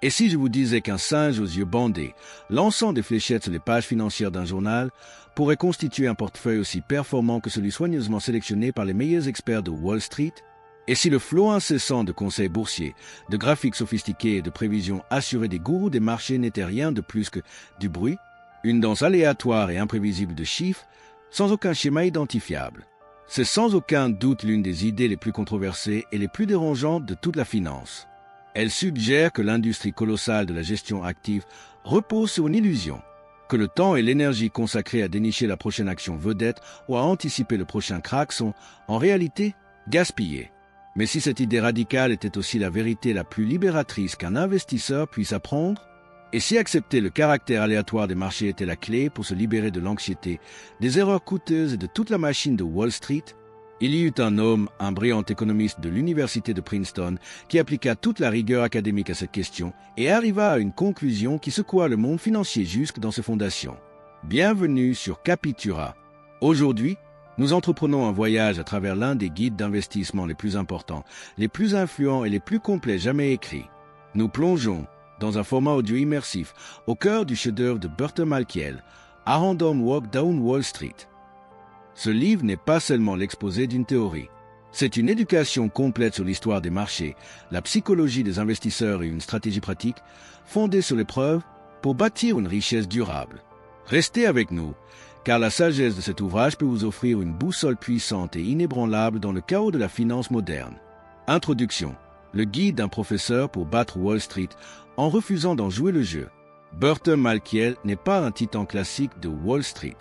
Et si je vous disais qu'un singe aux yeux bandés, lançant des fléchettes sur les pages financières d'un journal, pourrait constituer un portefeuille aussi performant que celui soigneusement sélectionné par les meilleurs experts de Wall Street? Et si le flot incessant de conseils boursiers, de graphiques sophistiqués et de prévisions assurées des gourous des marchés n'était rien de plus que du bruit, une danse aléatoire et imprévisible de chiffres, sans aucun schéma identifiable? C'est sans aucun doute l'une des idées les plus controversées et les plus dérangeantes de toute la finance. Elle suggère que l'industrie colossale de la gestion active repose sur une illusion, que le temps et l'énergie consacrés à dénicher la prochaine action vedette ou à anticiper le prochain krach sont, en réalité, gaspillés. Mais si cette idée radicale était aussi la vérité la plus libératrice qu'un investisseur puisse apprendre, et si accepter le caractère aléatoire des marchés était la clé pour se libérer de l'anxiété, des erreurs coûteuses et de toute la machine de Wall Street, il y eut un homme, un brillant économiste de l'université de Princeton, qui appliqua toute la rigueur académique à cette question et arriva à une conclusion qui secoua le monde financier jusque dans ses fondations. Bienvenue sur Capitura. Aujourd'hui, nous entreprenons un voyage à travers l'un des guides d'investissement les plus importants, les plus influents et les plus complets jamais écrits. Nous plongeons, dans un format audio immersif, au cœur du chef-d'œuvre de Burton Malkiel, A Random Walk Down Wall Street. Ce livre n'est pas seulement l'exposé d'une théorie. C'est une éducation complète sur l'histoire des marchés, la psychologie des investisseurs et une stratégie pratique, fondée sur les preuves, pour bâtir une richesse durable. Restez avec nous, car la sagesse de cet ouvrage peut vous offrir une boussole puissante et inébranlable dans le chaos de la finance moderne. Introduction. Le guide d'un professeur pour battre Wall Street en refusant d'en jouer le jeu. Burton Malkiel n'est pas un titan classique de Wall Street.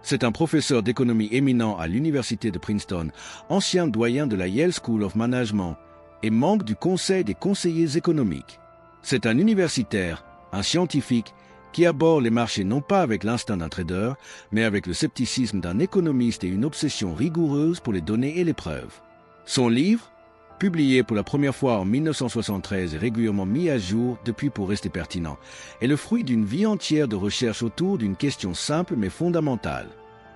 C'est un professeur d'économie éminent à l'université de Princeton, ancien doyen de la Yale School of Management et membre du Conseil des conseillers économiques. C'est un universitaire, un scientifique, qui aborde les marchés non pas avec l'instinct d'un trader, mais avec le scepticisme d'un économiste et une obsession rigoureuse pour les données et les preuves. Son livre, publié pour la première fois en 1973 et régulièrement mis à jour depuis pour rester pertinent, est le fruit d'une vie entière de recherche autour d'une question simple mais fondamentale.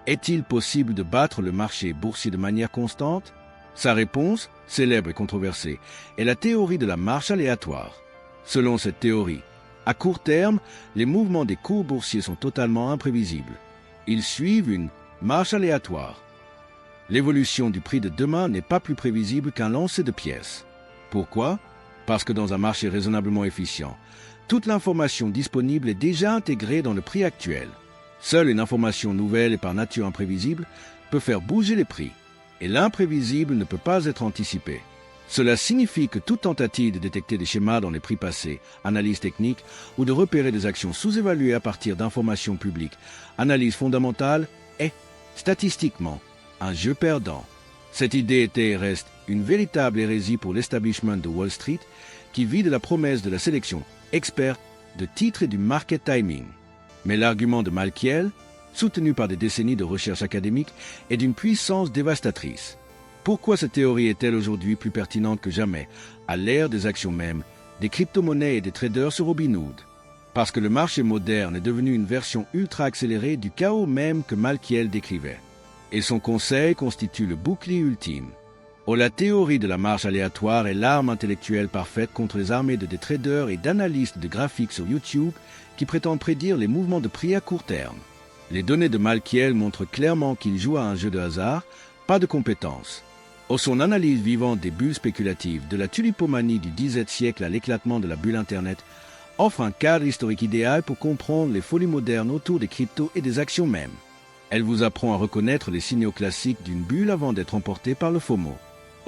Est-il possible de battre le marché boursier de manière constante? Sa réponse, célèbre et controversée, est la théorie de la marche aléatoire. Selon cette théorie, à court terme, les mouvements des cours boursiers sont totalement imprévisibles. Ils suivent une marche aléatoire. L'évolution du prix de demain n'est pas plus prévisible qu'un lancer de pièces. Pourquoi? Parce que dans un marché raisonnablement efficient, toute l'information disponible est déjà intégrée dans le prix actuel. Seule une information nouvelle et par nature imprévisible peut faire bouger les prix, et l'imprévisible ne peut pas être anticipé. Cela signifie que toute tentative de détecter des schémas dans les prix passés, analyse technique, ou de repérer des actions sous-évaluées à partir d'informations publiques, analyse fondamentale, est, statistiquement, un jeu perdant. Cette idée était et reste une véritable hérésie pour l'establishment de Wall Street qui vit de la promesse de la sélection experte de titres et du market timing. Mais l'argument de Malkiel, soutenu par des décennies de recherche académique, est d'une puissance dévastatrice. Pourquoi cette théorie est-elle aujourd'hui plus pertinente que jamais, à l'ère des actions mêmes, des crypto-monnaies et des traders sur Robinhood? Parce que le marché moderne est devenu une version ultra accélérée du chaos même que Malkiel décrivait. Et son conseil constitue le bouclier ultime. Oh, la théorie de la marche aléatoire est l'arme intellectuelle parfaite contre les armées de des traders et d'analystes de graphiques sur YouTube qui prétendent prédire les mouvements de prix à court terme. Les données de Malkiel montrent clairement qu'il joue à un jeu de hasard, pas de compétences. Oh, son analyse vivante des bulles spéculatives, de la tulipomanie du XVIIe siècle à l'éclatement de la bulle Internet, offre un cadre historique idéal pour comprendre les folies modernes autour des cryptos et des actions mêmes. Elle vous apprend à reconnaître les signaux classiques d'une bulle avant d'être emportée par le FOMO.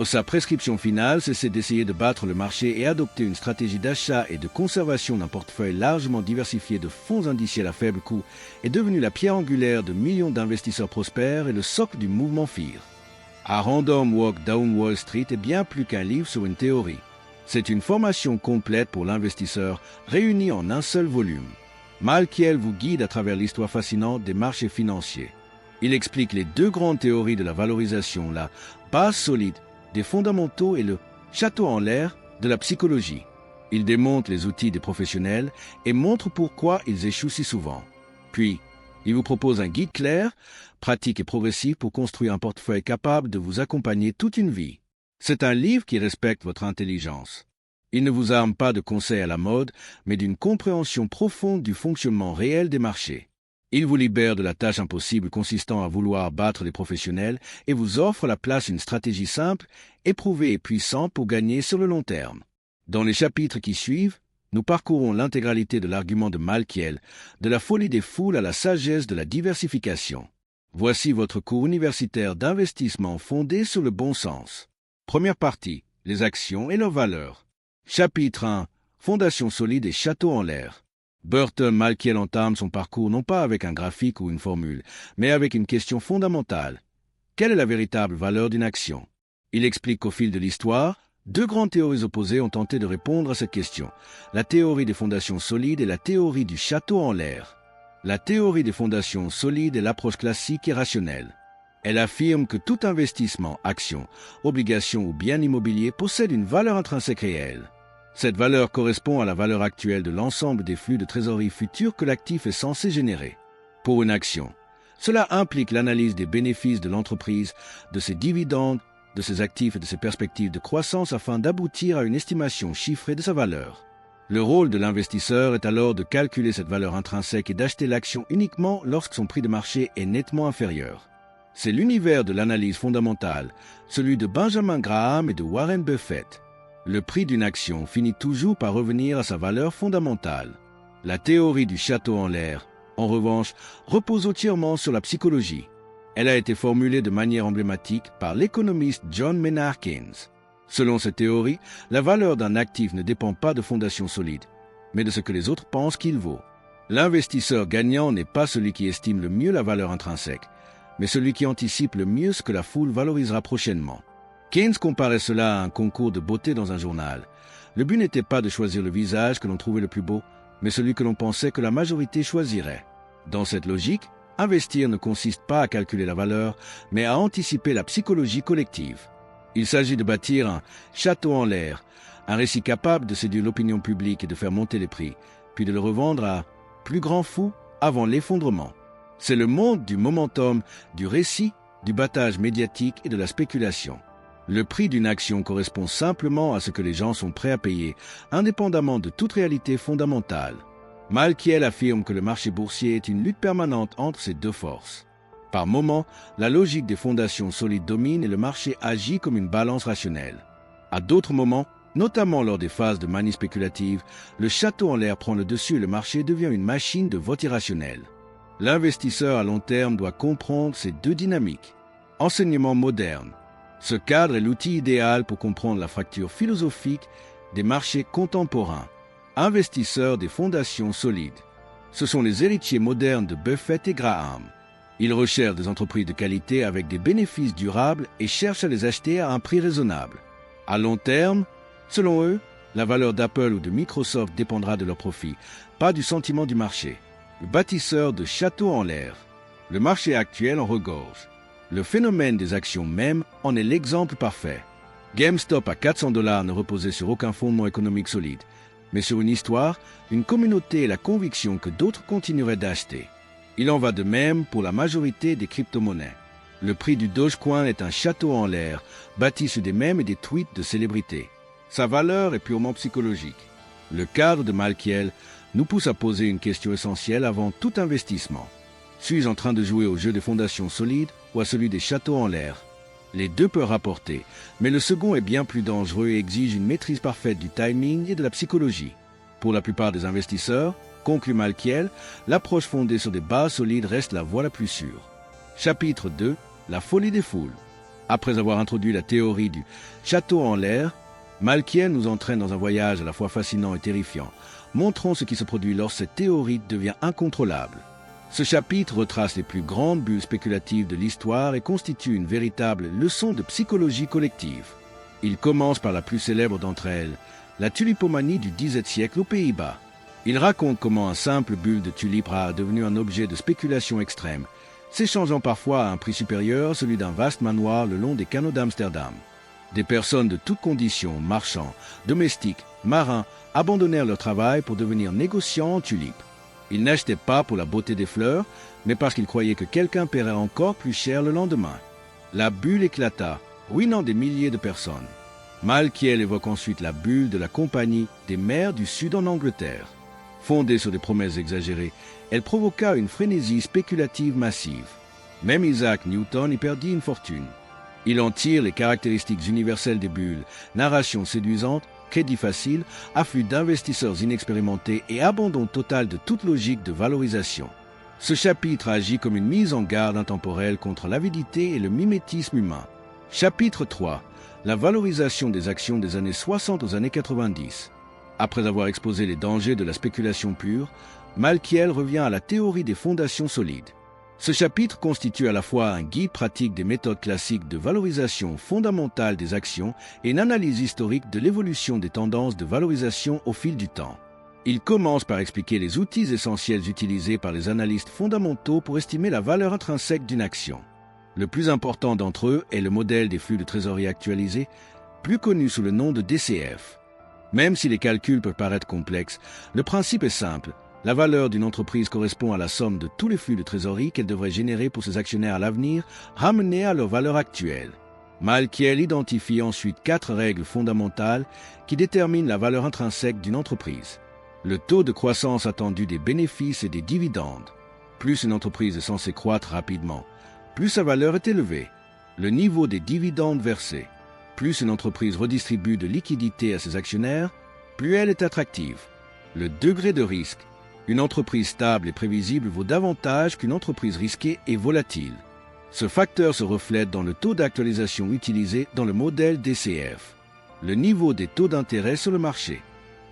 Sa prescription finale, c'est d'essayer de battre le marché et adopter une stratégie d'achat et de conservation d'un portefeuille largement diversifié de fonds indiciels à faible coût est devenue la pierre angulaire de millions d'investisseurs prospères et le socle du mouvement FIR. A Random Walk Down Wall Street est bien plus qu'un livre sur une théorie. C'est une formation complète pour l'investisseur réunie en un seul volume. Malkiel vous guide à travers l'histoire fascinante des marchés financiers. Il explique les deux grandes théories de la valorisation, la base solide des fondamentaux et le château en l'air de la psychologie. Il démontre les outils des professionnels et montre pourquoi ils échouent si souvent. Puis, il vous propose un guide clair, pratique et progressif pour construire un portefeuille capable de vous accompagner toute une vie. C'est un livre qui respecte votre intelligence. Il ne vous arme pas de conseils à la mode, mais d'une compréhension profonde du fonctionnement réel des marchés. Il vous libère de la tâche impossible consistant à vouloir battre les professionnels et vous offre à la place une stratégie simple, éprouvée et puissante pour gagner sur le long terme. Dans les chapitres qui suivent, nous parcourons l'intégralité de l'argument de Malkiel, de la folie des foules à la sagesse de la diversification. Voici votre cours universitaire d'investissement fondé sur le bon sens. Première partie, les actions et leurs valeurs. Chapitre 1. Fondation solide et château en l'air. Burton Malkiel entame son parcours non pas avec un graphique ou une formule, mais avec une question fondamentale. Quelle est la véritable valeur d'une action? Il explique qu'au fil de l'histoire, deux grandes théories opposées ont tenté de répondre à cette question, la théorie des fondations solides et la théorie du château en l'air. La théorie des fondations solides est l'approche classique et rationnelle. Elle affirme que tout investissement, action, obligation ou bien immobilier possède une valeur intrinsèque réelle. Cette valeur correspond à la valeur actuelle de l'ensemble des flux de trésorerie futurs que l'actif est censé générer. Pour une action, cela implique l'analyse des bénéfices de l'entreprise, de ses dividendes, de ses actifs et de ses perspectives de croissance afin d'aboutir à une estimation chiffrée de sa valeur. Le rôle de l'investisseur est alors de calculer cette valeur intrinsèque et d'acheter l'action uniquement lorsque son prix de marché est nettement inférieur. C'est l'univers de l'analyse fondamentale, celui de Benjamin Graham et de Warren Buffett. Le prix d'une action finit toujours par revenir à sa valeur fondamentale. La théorie du château en l'air, en revanche, repose entièrement sur la psychologie. Elle a été formulée de manière emblématique par l'économiste John Maynard Keynes. Selon cette théorie, la valeur d'un actif ne dépend pas de fondations solides, mais de ce que les autres pensent qu'il vaut. L'investisseur gagnant n'est pas celui qui estime le mieux la valeur intrinsèque, mais celui qui anticipe le mieux ce que la foule valorisera prochainement. Keynes comparait cela à un concours de beauté dans un journal. Le but n'était pas de choisir le visage que l'on trouvait le plus beau, mais celui que l'on pensait que la majorité choisirait. Dans cette logique, investir ne consiste pas à calculer la valeur, mais à anticiper la psychologie collective. Il s'agit de bâtir un château en l'air, un récit capable de séduire l'opinion publique et de faire monter les prix, puis de le revendre à plus grand fou avant l'effondrement. C'est le monde du momentum, du récit, du battage médiatique et de la spéculation. Le prix d'une action correspond simplement à ce que les gens sont prêts à payer, indépendamment de toute réalité fondamentale. Malkiel affirme que le marché boursier est une lutte permanente entre ces deux forces. Par moments, la logique des fondations solides domine et le marché agit comme une balance rationnelle. À d'autres moments, notamment lors des phases de manie spéculative, le château en l'air prend le dessus et le marché devient une machine de vote irrationnel. L'investisseur à long terme doit comprendre ces deux dynamiques. Enseignement moderne. Ce cadre est l'outil idéal pour comprendre la fracture philosophique des marchés contemporains. Investisseurs des fondations solides. Ce sont les héritiers modernes de Buffett et Graham. Ils recherchent des entreprises de qualité avec des bénéfices durables et cherchent à les acheter à un prix raisonnable. À long terme, selon eux, la valeur d'Apple ou de Microsoft dépendra de leurs profits, pas du sentiment du marché. Le bâtisseur de châteaux en l'air. Le marché actuel en regorge. Le phénomène des actions même en est l'exemple parfait. GameStop à $400 ne reposait sur aucun fondement économique solide, mais sur une histoire, une communauté et la conviction que d'autres continueraient d'acheter. Il en va de même pour la majorité des crypto-monnaies. Le prix du Dogecoin est un château en l'air, bâti sur des mèmes et des tweets de célébrités. Sa valeur est purement psychologique. Le cadre de Malkiel nous pousse à poser une question essentielle avant tout investissement. Suis-je en train de jouer au jeu des fondations solides ou à celui des châteaux en l'air? Les deux peuvent rapporter, mais le second est bien plus dangereux et exige une maîtrise parfaite du timing et de la psychologie. Pour la plupart des investisseurs, conclut Malkiel, l'approche fondée sur des bases solides reste la voie la plus sûre. Chapitre 2. La folie des foules. Après avoir introduit la théorie du château en l'air, Malkiel nous entraîne dans un voyage à la fois fascinant et terrifiant. Montrons ce qui se produit lorsque cette théorie devient incontrôlable. Ce chapitre retrace les plus grandes bulles spéculatives de l'histoire et constitue une véritable leçon de psychologie collective. Il commence par la plus célèbre d'entre elles, la tulipomanie du XVIIe siècle aux Pays-Bas. Il raconte comment un simple bulle de tulipe rare est devenu un objet de spéculation extrême, s'échangeant parfois à un prix supérieur à celui d'un vaste manoir le long des canaux d'Amsterdam. Des personnes de toutes conditions, marchands, domestiques, marins, abandonnèrent leur travail pour devenir négociants en tulipes. Ils n'achetaient pas pour la beauté des fleurs, mais parce qu'ils croyaient que quelqu'un paierait encore plus cher le lendemain. La bulle éclata, ruinant des milliers de personnes. Malkiel évoque ensuite la bulle de la Compagnie des mers du Sud en Angleterre. Fondée sur des promesses exagérées, elle provoqua une frénésie spéculative massive. Même Isaac Newton y perdit une fortune. Il en tire les caractéristiques universelles des bulles, narration séduisante, crédit facile, afflux d'investisseurs inexpérimentés et abandon total de toute logique de valorisation. Ce chapitre agit comme une mise en garde intemporelle contre l'avidité et le mimétisme humain. Chapitre 3. La valorisation des actions des années 60 aux années 90. Après avoir exposé les dangers de la spéculation pure, Malkiel revient à la théorie des fondations solides. Ce chapitre constitue à la fois un guide pratique des méthodes classiques de valorisation fondamentale des actions et une analyse historique de l'évolution des tendances de valorisation au fil du temps. Il commence par expliquer les outils essentiels utilisés par les analystes fondamentaux pour estimer la valeur intrinsèque d'une action. Le plus important d'entre eux est le modèle des flux de trésorerie actualisés, plus connu sous le nom de DCF. Même si les calculs peuvent paraître complexes, le principe est simple. La valeur d'une entreprise correspond à la somme de tous les flux de trésorerie qu'elle devrait générer pour ses actionnaires à l'avenir, ramenés à leur valeur actuelle. Malkiel identifie ensuite 4 règles fondamentales qui déterminent la valeur intrinsèque d'une entreprise. Le taux de croissance attendu des bénéfices et des dividendes. Plus une entreprise est censée croître rapidement, plus sa valeur est élevée. Le niveau des dividendes versés. Plus une entreprise redistribue de liquidités à ses actionnaires, plus elle est attractive. Le degré de risque. Une entreprise stable et prévisible vaut davantage qu'une entreprise risquée et volatile. Ce facteur se reflète dans le taux d'actualisation utilisé dans le modèle DCF. Le niveau des taux d'intérêt sur le marché.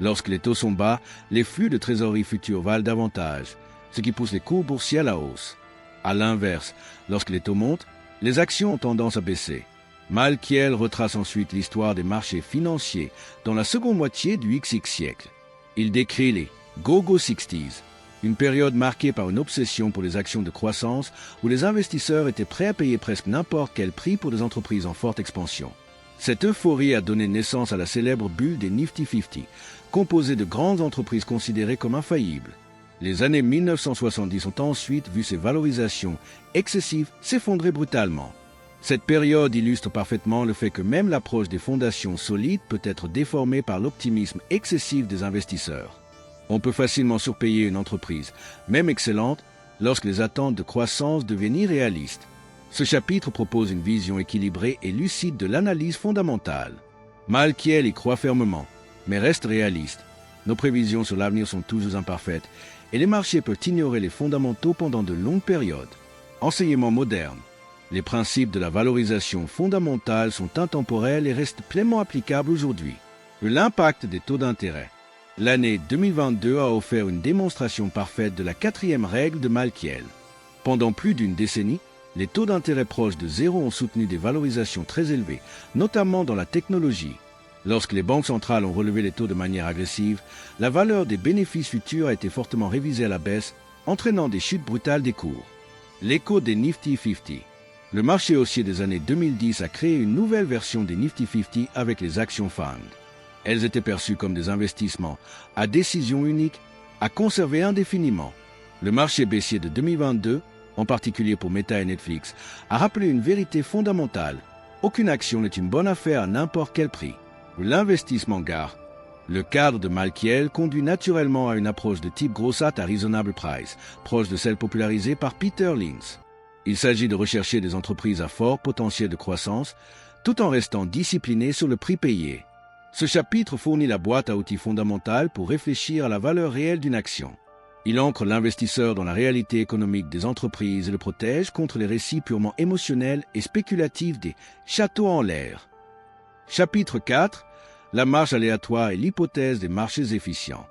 Lorsque les taux sont bas, les flux de trésorerie futurs valent davantage, ce qui pousse les cours boursiers à la hausse. À l'inverse, lorsque les taux montent, les actions ont tendance à baisser. Malkiel retrace ensuite l'histoire des marchés financiers dans la seconde moitié du XX siècle. Il décrit les Go-Go 60s, une période marquée par une obsession pour les actions de croissance où les investisseurs étaient prêts à payer presque n'importe quel prix pour des entreprises en forte expansion. Cette euphorie a donné naissance à la célèbre bulle des Nifty 50, composée de grandes entreprises considérées comme infaillibles. Les années 1970 ont ensuite vu ces valorisations excessives s'effondrer brutalement. Cette période illustre parfaitement le fait que même l'approche des fondations solides peut être déformée par l'optimisme excessif des investisseurs. On peut facilement surpayer une entreprise, même excellente, lorsque les attentes de croissance deviennent irréalistes. Ce chapitre propose une vision équilibrée et lucide de l'analyse fondamentale. Malkiel y croit fermement, mais reste réaliste. Nos prévisions sur l'avenir sont toujours imparfaites, et les marchés peuvent ignorer les fondamentaux pendant de longues périodes. Enseignement moderne. Les principes de la valorisation fondamentale sont intemporels et restent pleinement applicables aujourd'hui. L'impact des taux d'intérêt. L'année 2022 a offert une démonstration parfaite de la 4e règle de Malkiel. Pendant plus d'une décennie, les taux d'intérêt proches de zéro ont soutenu des valorisations très élevées, notamment dans la technologie. Lorsque les banques centrales ont relevé les taux de manière agressive, la valeur des bénéfices futurs a été fortement révisée à la baisse, entraînant des chutes brutales des cours. L'écho des Nifty 50. Le marché haussier des années 2010 a créé une nouvelle version des Nifty 50 avec les actions Fund. Elles étaient perçues comme des investissements à décision unique, à conserver indéfiniment. Le marché baissier de 2022, en particulier pour Meta et Netflix, a rappelé une vérité fondamentale. Aucune action n'est une bonne affaire à n'importe quel prix. L'investissement gare. Le cadre de Malkiel conduit naturellement à une approche de type Grossat à Reasonable Price, proche de celle popularisée par Peter Lynch. Il s'agit de rechercher des entreprises à fort potentiel de croissance, tout en restant discipliné sur le prix payé. Ce chapitre fournit la boîte à outils fondamentale pour réfléchir à la valeur réelle d'une action. Il ancre l'investisseur dans la réalité économique des entreprises et le protège contre les récits purement émotionnels et spéculatifs des châteaux en l'air. Chapitre 4. La marche aléatoire et l'hypothèse des marchés efficients.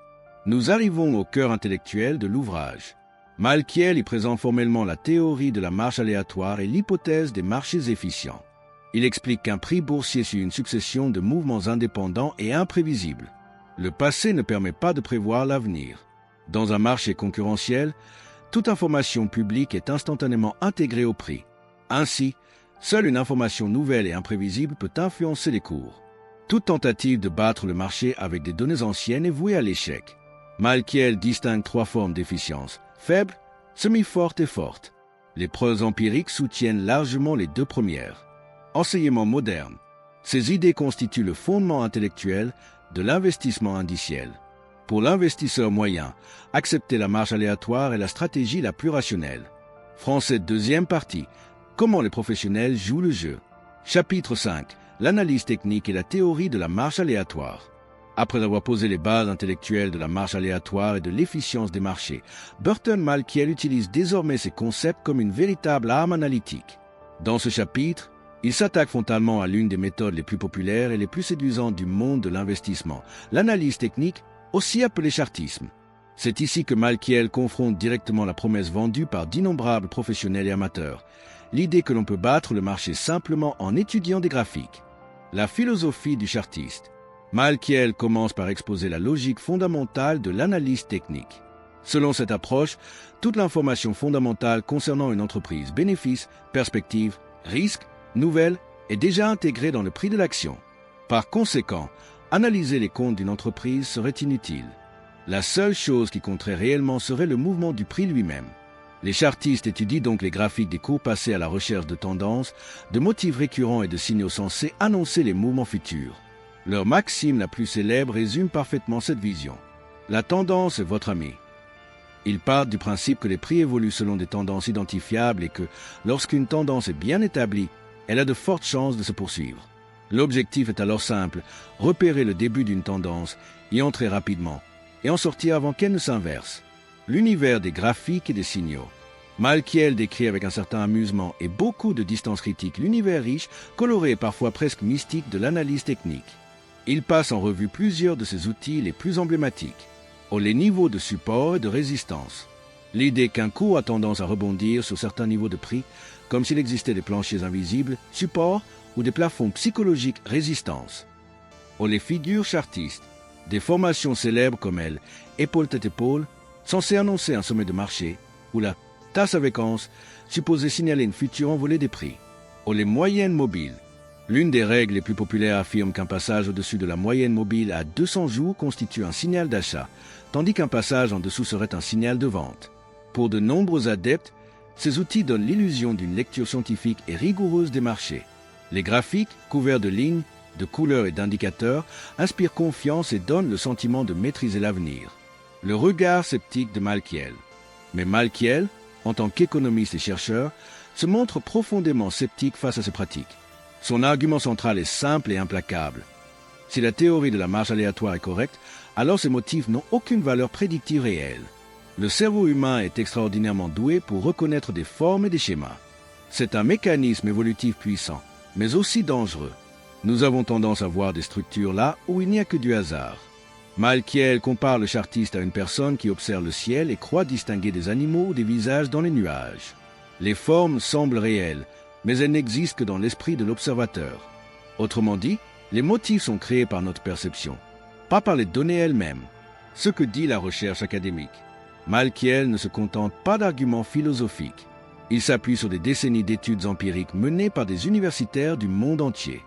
Nous arrivons au cœur intellectuel de l'ouvrage. Malkiel y présente formellement la théorie de la marche aléatoire et l'hypothèse des marchés efficients. Il explique qu'un prix boursier suit une succession de mouvements indépendants et imprévisibles. Le passé ne permet pas de prévoir l'avenir. Dans un marché concurrentiel, toute information publique est instantanément intégrée au prix. Ainsi, seule une information nouvelle et imprévisible peut influencer les cours. Toute tentative de battre le marché avec des données anciennes est vouée à l'échec. Malkiel distingue 3 formes d'efficience, faible, semi-forte et forte. Les preuves empiriques soutiennent largement les 2 premières. Enseignement moderne. Ces idées constituent le fondement intellectuel de l'investissement indiciel. Pour l'investisseur moyen, accepter la marge aléatoire est la stratégie la plus rationnelle. Français deuxième partie. Comment les professionnels jouent le jeu. Chapitre 5. L'analyse technique et la théorie de la marge aléatoire. Après avoir posé les bases intellectuelles de la marge aléatoire et de l'efficience des marchés, Burton Malkiel utilise désormais ces concepts comme une véritable arme analytique. Dans ce chapitre, il s'attaque frontalement à l'une des méthodes les plus populaires et les plus séduisantes du monde de l'investissement, l'analyse technique, aussi appelée chartisme. C'est ici que Malkiel confronte directement la promesse vendue par d'innombrables professionnels et amateurs, l'idée que l'on peut battre le marché simplement en étudiant des graphiques. La philosophie du chartiste. Malkiel commence par exposer la logique fondamentale de l'analyse technique. Selon cette approche, toute l'information fondamentale concernant une entreprise, bénéfices, perspectives, risques, nouvelles, est déjà intégrée dans le prix de l'action. Par conséquent, analyser les comptes d'une entreprise serait inutile. La seule chose qui compterait réellement serait le mouvement du prix lui-même. Les chartistes étudient donc les graphiques des cours passés à la recherche de tendances, de motifs récurrents et de signaux censés annoncer les mouvements futurs. Leur maxime la plus célèbre résume parfaitement cette vision. La tendance est votre ami. Ils partent du principe que les prix évoluent selon des tendances identifiables et que, lorsqu'une tendance est bien établie, elle a de fortes chances de se poursuivre. L'objectif est alors simple, repérer le début d'une tendance, y entrer rapidement, et en sortir avant qu'elle ne s'inverse. L'univers des graphiques et des signaux. Malkiel décrit avec un certain amusement et beaucoup de distance critique l'univers riche, coloré et parfois presque mystique de l'analyse technique. Il passe en revue plusieurs de ses outils les plus emblématiques, les niveaux de support et de résistance. L'idée qu'un cours a tendance à rebondir sur certains niveaux de prix, comme s'il existait des planchers invisibles, supports ou des plafonds psychologiques résistance. Les figures chartistes, des formations célèbres comme elles, épaule-tête-épaule, censées annoncer un sommet de marché, ou la tasse à vacances, supposée signaler une future envolée des prix. Les moyennes mobiles. L'une des règles les plus populaires affirme qu'un passage au-dessus de la moyenne mobile à 200 jours constitue un signal d'achat, tandis qu'un passage en dessous serait un signal de vente. Pour de nombreux adeptes, ces outils donnent l'illusion d'une lecture scientifique et rigoureuse des marchés. Les graphiques, couverts de lignes, de couleurs et d'indicateurs, inspirent confiance et donnent le sentiment de maîtriser l'avenir. Le regard sceptique de Malkiel. Mais Malkiel, en tant qu'économiste et chercheur, se montre profondément sceptique face à ces pratiques. Son argument central est simple et implacable. Si la théorie de la marge aléatoire est correcte, alors ces motifs n'ont aucune valeur prédictive réelle. Le cerveau humain est extraordinairement doué pour reconnaître des formes et des schémas. C'est un mécanisme évolutif puissant, mais aussi dangereux. Nous avons tendance à voir des structures là où il n'y a que du hasard. Malkiel compare le chartiste à une personne qui observe le ciel et croit distinguer des animaux ou des visages dans les nuages. Les formes semblent réelles, mais elles n'existent que dans l'esprit de l'observateur. Autrement dit, les motifs sont créés par notre perception, pas par les données elles-mêmes. Ce que dit la recherche académique. Malkiel ne se contente pas d'arguments philosophiques. Il s'appuie sur des décennies d'études empiriques menées par des universitaires du monde entier.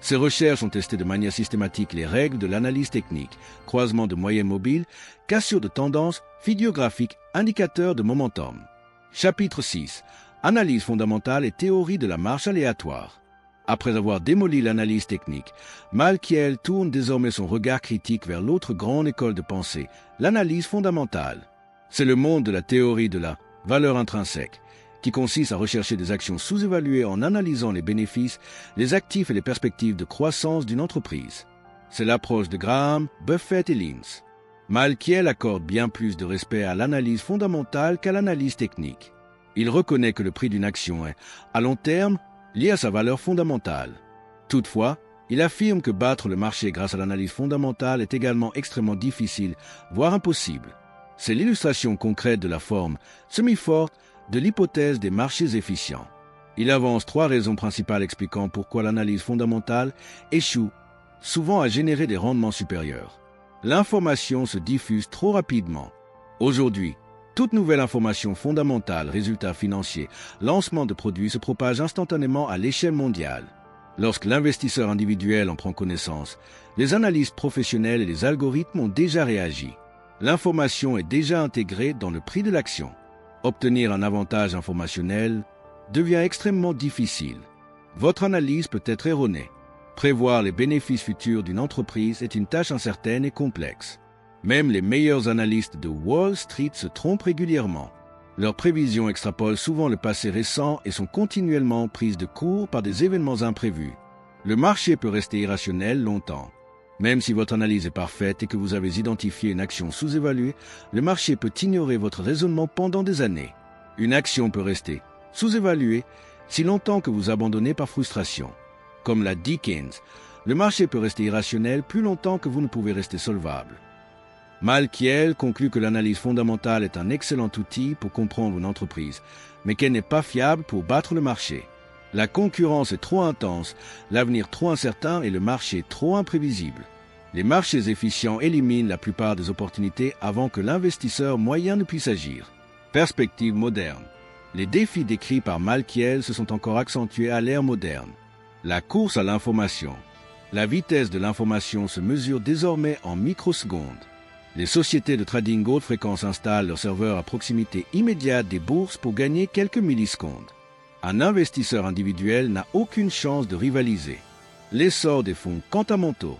Ces recherches ont testé de manière systématique les règles de l'analyse technique, croisement de moyennes mobiles, cassure de tendances, figures graphiques, indicateurs de momentum. Chapitre 6. Analyse fondamentale et théorie de la marge aléatoire. Après avoir démoli l'analyse technique, Malkiel tourne désormais son regard critique vers l'autre grande école de pensée, l'analyse fondamentale. C'est le monde de la théorie de la valeur intrinsèque, qui consiste à rechercher des actions sous-évaluées en analysant les bénéfices, les actifs et les perspectives de croissance d'une entreprise. C'est l'approche de Graham, Buffett et Linz. Malkiel accorde bien plus de respect à l'analyse fondamentale qu'à l'analyse technique. Il reconnaît que le prix d'une action est, à long terme, lié à sa valeur fondamentale. Toutefois, il affirme que battre le marché grâce à l'analyse fondamentale est également extrêmement difficile, voire impossible. C'est l'illustration concrète de la forme semi-forte de l'hypothèse des marchés efficients. Il avance 3 raisons principales expliquant pourquoi l'analyse fondamentale échoue souvent à générer des rendements supérieurs. L'information se diffuse trop rapidement. Aujourd'hui, toute nouvelle information fondamentale, résultats financiers, lancement de produits se propage instantanément à l'échelle mondiale. Lorsque l'investisseur individuel en prend connaissance, les analystes professionnels et les algorithmes ont déjà réagi. L'information est déjà intégrée dans le prix de l'action. Obtenir un avantage informationnel devient extrêmement difficile. Votre analyse peut être erronée. Prévoir les bénéfices futurs d'une entreprise est une tâche incertaine et complexe. Même les meilleurs analystes de Wall Street se trompent régulièrement. Leurs prévisions extrapolent souvent le passé récent et sont continuellement prises de court par des événements imprévus. Le marché peut rester irrationnel longtemps. Même si votre analyse est parfaite et que vous avez identifié une action sous-évaluée, le marché peut ignorer votre raisonnement pendant des années. Une action peut rester sous-évaluée si longtemps que vous abandonnez par frustration. Comme l'a dit Keynes, le marché peut rester irrationnel plus longtemps que vous ne pouvez rester solvable. Malkiel conclut que l'analyse fondamentale est un excellent outil pour comprendre une entreprise, mais qu'elle n'est pas fiable pour battre le marché. La concurrence est trop intense, l'avenir trop incertain et le marché trop imprévisible. Les marchés efficients éliminent la plupart des opportunités avant que l'investisseur moyen ne puisse agir. Perspective moderne. Les défis décrits par Malkiel se sont encore accentués à l'ère moderne. La course à l'information. La vitesse de l'information se mesure désormais en microsecondes. Les sociétés de trading haute fréquence installent leurs serveurs à proximité immédiate des bourses pour gagner quelques millisecondes. Un investisseur individuel n'a aucune chance de rivaliser. L'essor des fonds fondamentaux.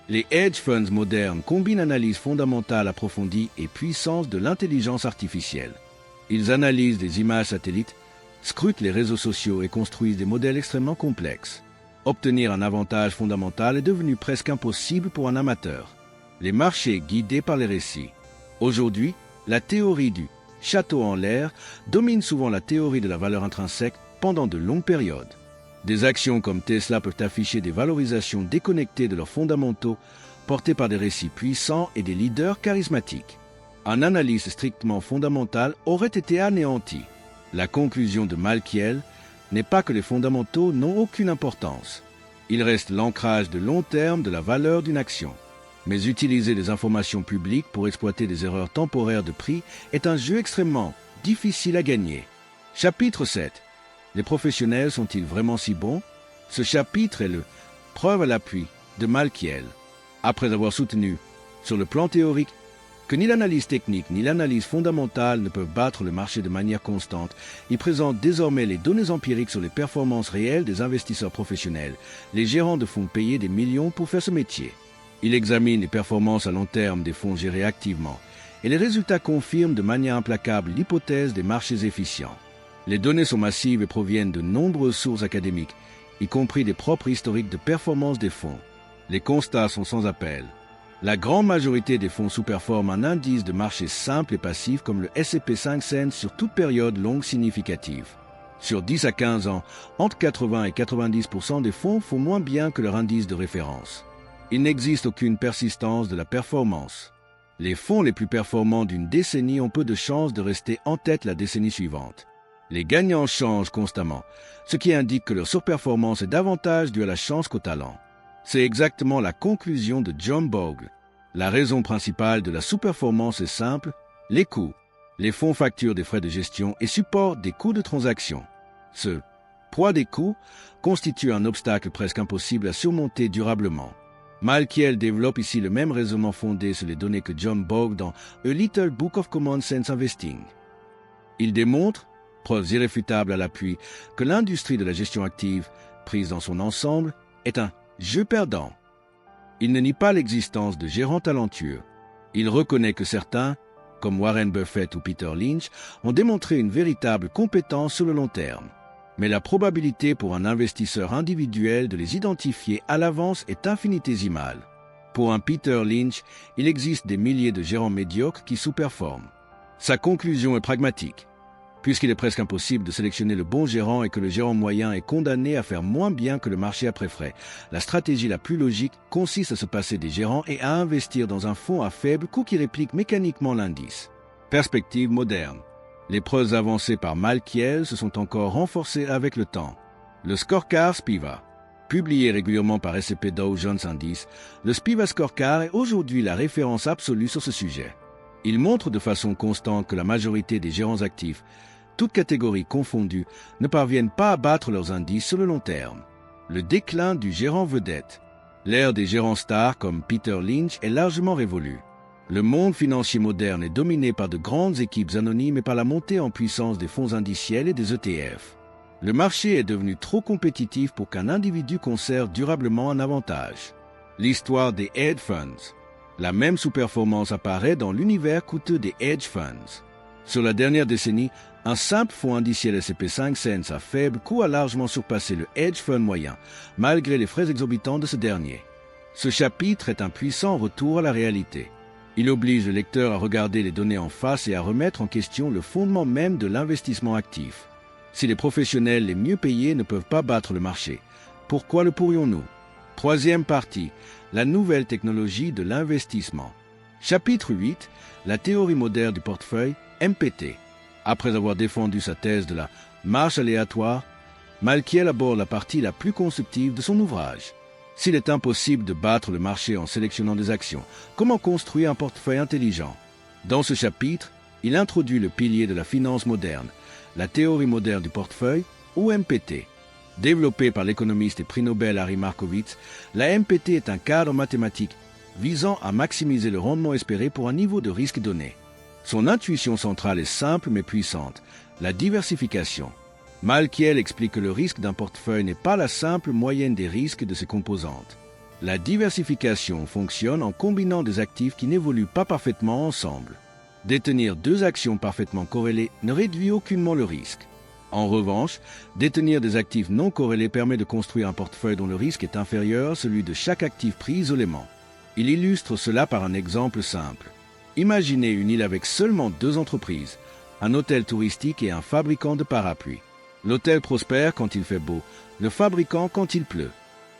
Les hedge funds modernes combinent analyse fondamentale approfondie et puissance de l'intelligence artificielle. Ils analysent des images satellites, scrutent les réseaux sociaux et construisent des modèles extrêmement complexes. Obtenir un avantage fondamental est devenu presque impossible pour un amateur. Les marchés guidés par les récits. Aujourd'hui, la théorie du château en l'air domine souvent la théorie de la valeur intrinsèque pendant de longues périodes. Des actions comme Tesla peuvent afficher des valorisations déconnectées de leurs fondamentaux, portées par des récits puissants et des leaders charismatiques. Un analyse strictement fondamentale aurait été anéanti. La conclusion de Malkiel n'est pas que les fondamentaux n'ont aucune importance. Il reste l'ancrage de long terme de la valeur d'une action. Mais utiliser des informations publiques pour exploiter des erreurs temporaires de prix est un jeu extrêmement difficile à gagner. Chapitre 7. Les professionnels sont-ils vraiment si bons? Ce chapitre est le « preuve à l'appui » de Malkiel. Après avoir soutenu, sur le plan théorique, que ni l'analyse technique ni l'analyse fondamentale ne peuvent battre le marché de manière constante, il présente désormais les données empiriques sur les performances réelles des investisseurs professionnels, les gérants de fonds payés des millions pour faire ce métier. Il examine les performances à long terme des fonds gérés activement, et les résultats confirment de manière implacable l'hypothèse des marchés efficients. Les données sont massives et proviennent de nombreuses sources académiques, y compris des propres historiques de performance des fonds. Les constats sont sans appel. La grande majorité des fonds sous-performent un indice de marché simple et passif comme le S&P 500 sur toute période longue significative. Sur 10 à 15 ans, entre 80 et 90% des fonds font moins bien que leur indice de référence. Il n'existe aucune persistance de la performance. Les fonds les plus performants d'une décennie ont peu de chances de rester en tête la décennie suivante. Les gagnants changent constamment, ce qui indique que leur surperformance est davantage due à la chance qu'au talent. C'est exactement la conclusion de John Bogle. La raison principale de la sous-performance est simple, les coûts. Les fonds facturent des frais de gestion et supportent des coûts de transaction. Ce poids des coûts constitue un obstacle presque impossible à surmonter durablement. Malkiel développe ici le même raisonnement fondé sur les données que John Bogle dans A Little Book of Common Sense Investing. Il démontre, preuves irréfutables à l'appui, que l'industrie de la gestion active, prise dans son ensemble, est un jeu perdant. Il ne nie pas l'existence de gérants talentueux. Il reconnaît que certains, comme Warren Buffett ou Peter Lynch, ont démontré une véritable compétence sur le long terme. Mais la probabilité pour un investisseur individuel de les identifier à l'avance est infinitésimale. Pour un Peter Lynch, il existe des milliers de gérants médiocres qui sous-performent. Sa conclusion est pragmatique. Puisqu'il est presque impossible de sélectionner le bon gérant et que le gérant moyen est condamné à faire moins bien que le marché après frais, la stratégie la plus logique consiste à se passer des gérants et à investir dans un fonds à faible coût qui réplique mécaniquement l'indice. Perspective moderne. Les preuves avancées par Malkiel se sont encore renforcées avec le temps. Le scorecard SPIVA. Publié régulièrement par S&P Dow Jones Indices, le SPIVA Scorecard est aujourd'hui la référence absolue sur ce sujet. Il montre de façon constante que la majorité des gérants actifs, toutes catégories confondues, ne parviennent pas à battre leurs indices sur le long terme. Le déclin du gérant vedette. L'ère des gérants stars comme Peter Lynch est largement révolue. Le monde financier moderne est dominé par de grandes équipes anonymes et par la montée en puissance des fonds indiciels et des ETF. Le marché est devenu trop compétitif pour qu'un individu conserve durablement un avantage. L'histoire des hedge funds. La même sous-performance apparaît dans l'univers coûteux des hedge funds. Sur la dernière décennie, un simple fonds indiciel S&P 500 à faible coût a largement surpassé le hedge fund moyen, malgré les frais exorbitants de ce dernier. Ce chapitre est un puissant retour à la réalité. Il oblige le lecteur à regarder les données en face et à remettre en question le fondement même de l'investissement actif. Si les professionnels les mieux payés ne peuvent pas battre le marché, pourquoi le pourrions-nous? Troisième partie, la nouvelle technologie de l'investissement. Chapitre 8, la théorie moderne du portefeuille, MPT. Après avoir défendu sa thèse de la marche aléatoire, Malkiel aborde la partie la plus constructive de son ouvrage. S'il est impossible de battre le marché en sélectionnant des actions, comment construire un portefeuille intelligent? Dans ce chapitre, il introduit le pilier de la finance moderne, la théorie moderne du portefeuille, ou MPT. Développée par l'économiste et prix Nobel Harry Markowitz, la MPT est un cadre mathématique visant à maximiser le rendement espéré pour un niveau de risque donné. Son intuition centrale est simple mais puissante, la diversification. Malkiel explique que le risque d'un portefeuille n'est pas la simple moyenne des risques de ses composantes. La diversification fonctionne en combinant des actifs qui n'évoluent pas parfaitement ensemble. Détenir deux actions parfaitement corrélées ne réduit aucunement le risque. En revanche, détenir des actifs non corrélés permet de construire un portefeuille dont le risque est inférieur à celui de chaque actif pris isolément. Il illustre cela par un exemple simple. Imaginez une île avec seulement deux entreprises, un hôtel touristique et un fabricant de parapluies. L'hôtel prospère quand il fait beau, le fabricant quand il pleut.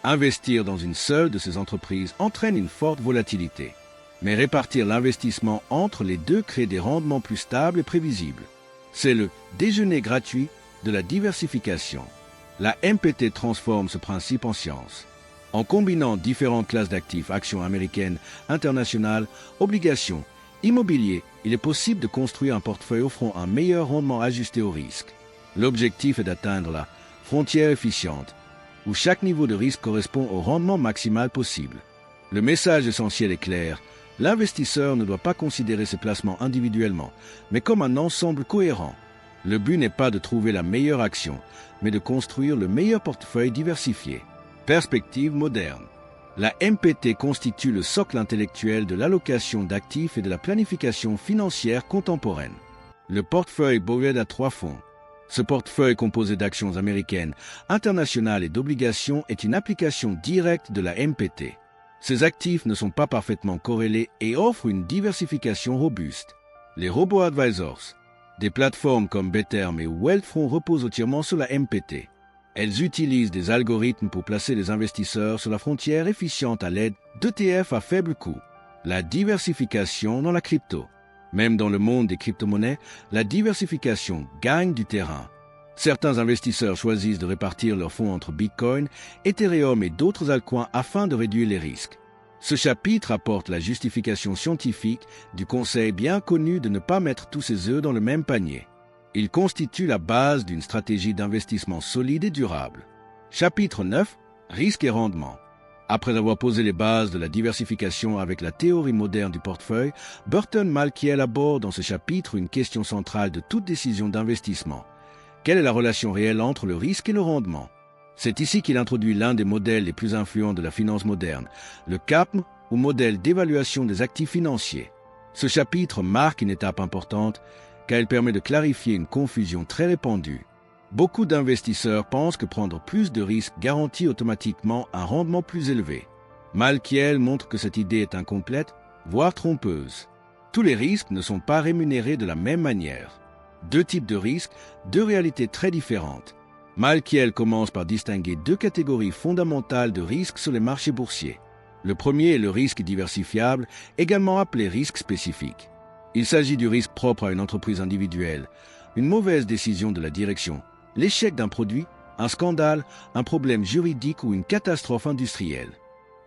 Investir dans une seule de ces entreprises entraîne une forte volatilité. Mais répartir l'investissement entre les deux crée des rendements plus stables et prévisibles. C'est le déjeuner gratuit de la diversification. La MPT transforme ce principe en science. En combinant différentes classes d'actifs, actions américaines, internationales, obligations, immobilier, il est possible de construire un portefeuille offrant un meilleur rendement ajusté au risque. L'objectif est d'atteindre la frontière efficiente, où chaque niveau de risque correspond au rendement maximal possible. Le message essentiel est clair. L'investisseur ne doit pas considérer ses placements individuellement, mais comme un ensemble cohérent. Le but n'est pas de trouver la meilleure action, mais de construire le meilleur portefeuille diversifié. Perspective moderne. La MPT constitue le socle intellectuel de l'allocation d'actifs et de la planification financière contemporaine. Le portefeuille Boved a 3 fonds. Ce portefeuille composé d'actions américaines, internationales et d'obligations est une application directe de la MPT. Ces actifs ne sont pas parfaitement corrélés et offrent une diversification robuste. Les robo-advisors, des plateformes comme Betterm et Wealthfront reposent entièrement sur la MPT. Elles utilisent des algorithmes pour placer les investisseurs sur la frontière efficiente à l'aide d'ETF à faible coût. La diversification dans la crypto. Même dans le monde des crypto-monnaies, la diversification gagne du terrain. Certains investisseurs choisissent de répartir leurs fonds entre Bitcoin, Ethereum et d'autres altcoins afin de réduire les risques. Ce chapitre apporte la justification scientifique du conseil bien connu de ne pas mettre tous ses œufs dans le même panier. Il constitue la base d'une stratégie d'investissement solide et durable. Chapitre 9. Risque et rendement. Après avoir posé les bases de la diversification avec la théorie moderne du portefeuille, Burton Malkiel aborde dans ce chapitre une question centrale de toute décision d'investissement. Quelle est la relation réelle entre le risque et le rendement? C'est ici qu'il introduit l'un des modèles les plus influents de la finance moderne, le CAPM, ou modèle d'évaluation des actifs financiers. Ce chapitre marque une étape importante car il permet de clarifier une confusion très répandue. Beaucoup d'investisseurs pensent que prendre plus de risques garantit automatiquement un rendement plus élevé. Malkiel montre que cette idée est incomplète, voire trompeuse. Tous les risques ne sont pas rémunérés de la même manière. Deux types de risques, deux réalités très différentes. Malkiel commence par distinguer deux catégories fondamentales de risques sur les marchés boursiers. Le premier est le risque diversifiable, également appelé risque spécifique. Il s'agit du risque propre à une entreprise individuelle, une mauvaise décision de la direction, l'échec d'un produit, un scandale, un problème juridique ou une catastrophe industrielle.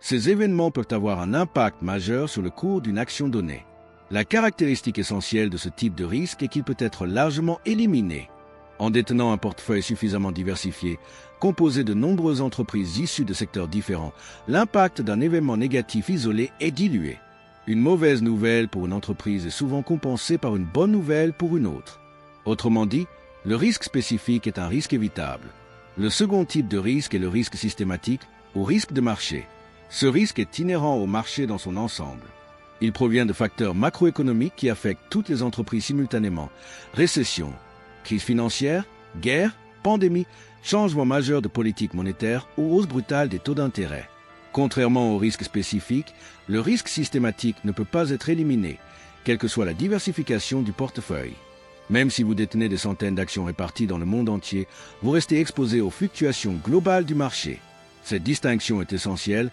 Ces événements peuvent avoir un impact majeur sur le cours d'une action donnée. La caractéristique essentielle de ce type de risque est qu'il peut être largement éliminé. En détenant un portefeuille suffisamment diversifié, composé de nombreuses entreprises issues de secteurs différents, l'impact d'un événement négatif isolé est dilué. Une mauvaise nouvelle pour une entreprise est souvent compensée par une bonne nouvelle pour une autre. Autrement dit, Le risque spécifique est un risque évitable. Le second type de risque est le risque systématique ou risque de marché. Ce risque est inhérent au marché dans son ensemble. Il provient de facteurs macroéconomiques qui affectent toutes les entreprises simultanément. Récession, crise financière, guerre, pandémie, changement majeur de politique monétaire ou hausse brutale des taux d'intérêt. Contrairement au risque spécifique, le risque systématique ne peut pas être éliminé, quelle que soit la diversification du portefeuille. Même si vous détenez des centaines d'actions réparties dans le monde entier, vous restez exposé aux fluctuations globales du marché. Cette distinction est essentielle